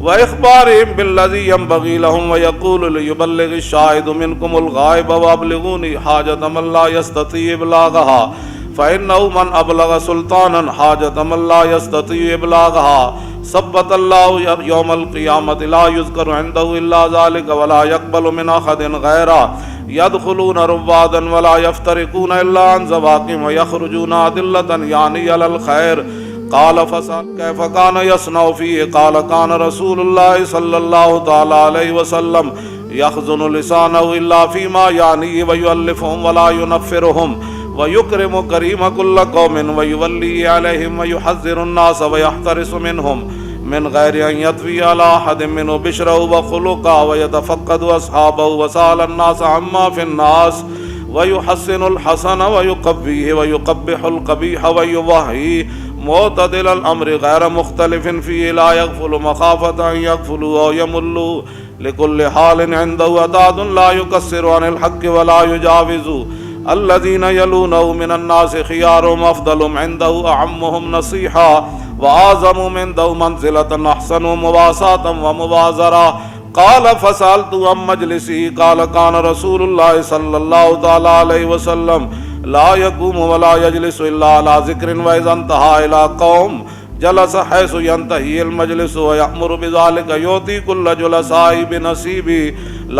وإخبارهم بالذي ينبغي لهم ويقول ليبلغ الشاهد منكم الغائب وأبلغوني حاجة من لا يستطيع إبلاغها فإنه من أبلغ سلطانا حاجة من لا يستطيع إبلاغها ثبت الله يوم القيامة لا يذكر عنده إلا ذلك ولا يقبل من أحد غيره يدخلون روادا ولا يفترقون إلا عن زواقهم ويخرجون أدلة يعني على الخير. قال فسأل كيف كان يصنع فيه قال كان رسول الله صلى الله تعالى عليه وسلم يخزن لسانه إلا فيما يعنيه ويؤلفهم ولا ينفرهم ويكرم كريم كل قوم ويولي عليهم ويحذر الناس ويحترس منهم من غير أن يطوي على أحد منه بشره وخلقه ويتفقد أصحابه وسأل الناس عما في الناس ويحسن الحسن ويقبيه ويقبح القبيح ويوهيه معتدل الأمر غير مختلف فيه لا يغفل مخافة أن يغفلوا أو يملوا لكل حال عنده أداد لا يكسر عن الحق ولا يجاوز الذين يلونه من الناس خيارهم أفضلهم عنده أعمهم نصيحا وأعظم عنده منزلة أحسن مواساة ومبازرة. قال فسألت عن مجلسی قال كان رسول اللہ صلی اللہ تعالی علیہ وسلم لا يقوم ولا يجلس الا على ذکر واذا انتهى الى قوم جلس حيث ينتهي المجلس ويأمر بذلك يعطي كل جلساء بنصيبه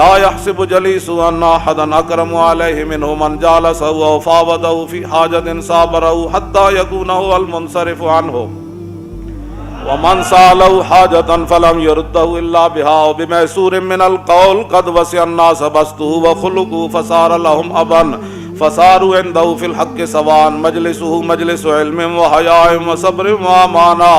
لا يحسب جليس أن أحدا أكرم عليه منه من جالسه أو فاوضه في حاجة صابره حتى يكون هو المنصرف عنه ومن سأله حاجة فلم يرده إلا بها وبميسور من القول قد وسع الناس بسطه وخلقه فصار لهم أبا فصاروا عنده في الحق سواء مجلسه مجلس علم وحياء وصبر وأمانة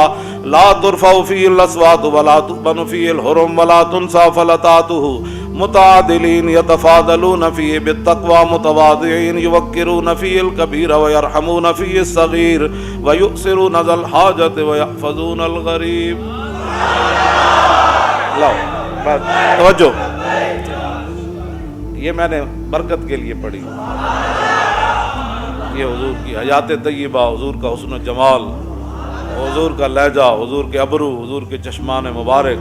لا ترفع فيه الأصوات ولا تؤبن فيه الحرم ولا تنسى فلتاته متعادلين يتفاضلون فيه بالتقوى متواضعين يوقرون فيه الكبير ويرحمون فيه الصغير ويؤثرون ذا الحاجة ويحفظون الغريب. توجہ، یہ میں نے برکت کے لیے پڑھی. یہ حضور کی حیات طیبہ، حضور کا حسن و جمال، حضور کا لہجہ، حضور کے ابرو، حضور کے چشمان مبارک،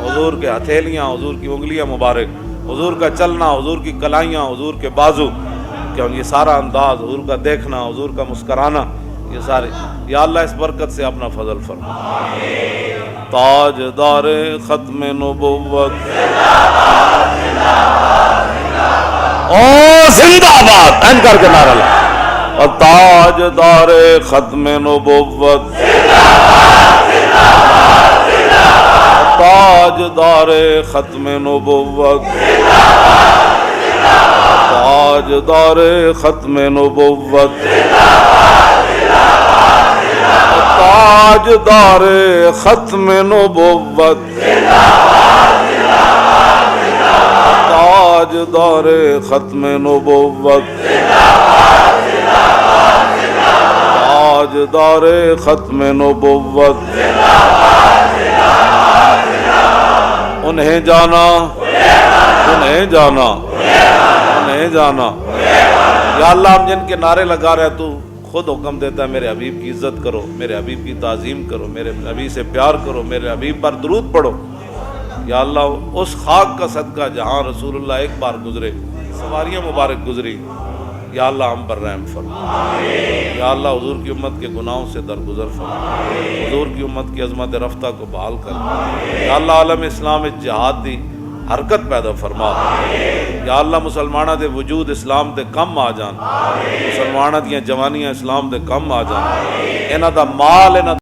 حضور کے ہتھیلیاں، حضور کی انگلیاں مبارک، حضور کا چلنا، حضور کی کلائیاں، حضور کے بازو، کہ یہ سارا انداز، حضور کا دیکھنا، حضور کا مسکرانا، یہ سارے، یا اللہ اس برکت سے اپنا فضل فرما. تاجدار ختم نبوت او زندہ باد این کر کے نعرہ لگا. اور تاجدار ختم نبوت تاجدار ختم نبوت تاجدار ختم نبوت تاجدار ختم نبوت تاجدار ختم نبوت تاجدار ختم نبوت. انہیں جانا انہیں جانا انہیں جانا. یا اللہ ہم جن کے نعرے لگا رہے تو خود حکم دیتا ہے میرے حبیب کی عزت کرو، میرے حبیب کی تعظیم کرو، میرے حبیب سے پیار کرو، میرے حبیب پر درود پڑھو. یا اللہ اس خاک کا صدقہ جہاں رسول اللہ ایک بار گزرے، سواریاں مبارک گزری، یا اللہ ہم پر رحم فرما. یا اللہ حضور کی امت کے گناہوں سے درگزر فرما، حضور کی امت کی عظمت رفتہ کو بحال کر. یا اللہ عالم اسلام جہاد دی حرکت پیدا فرما. یا اللہ مسلمانہ دے وجود اسلام دے کم آ جان، مسلمانہ دیاں جوانیاں اسلام دے کم آ جان. انہاں دا مال انہاں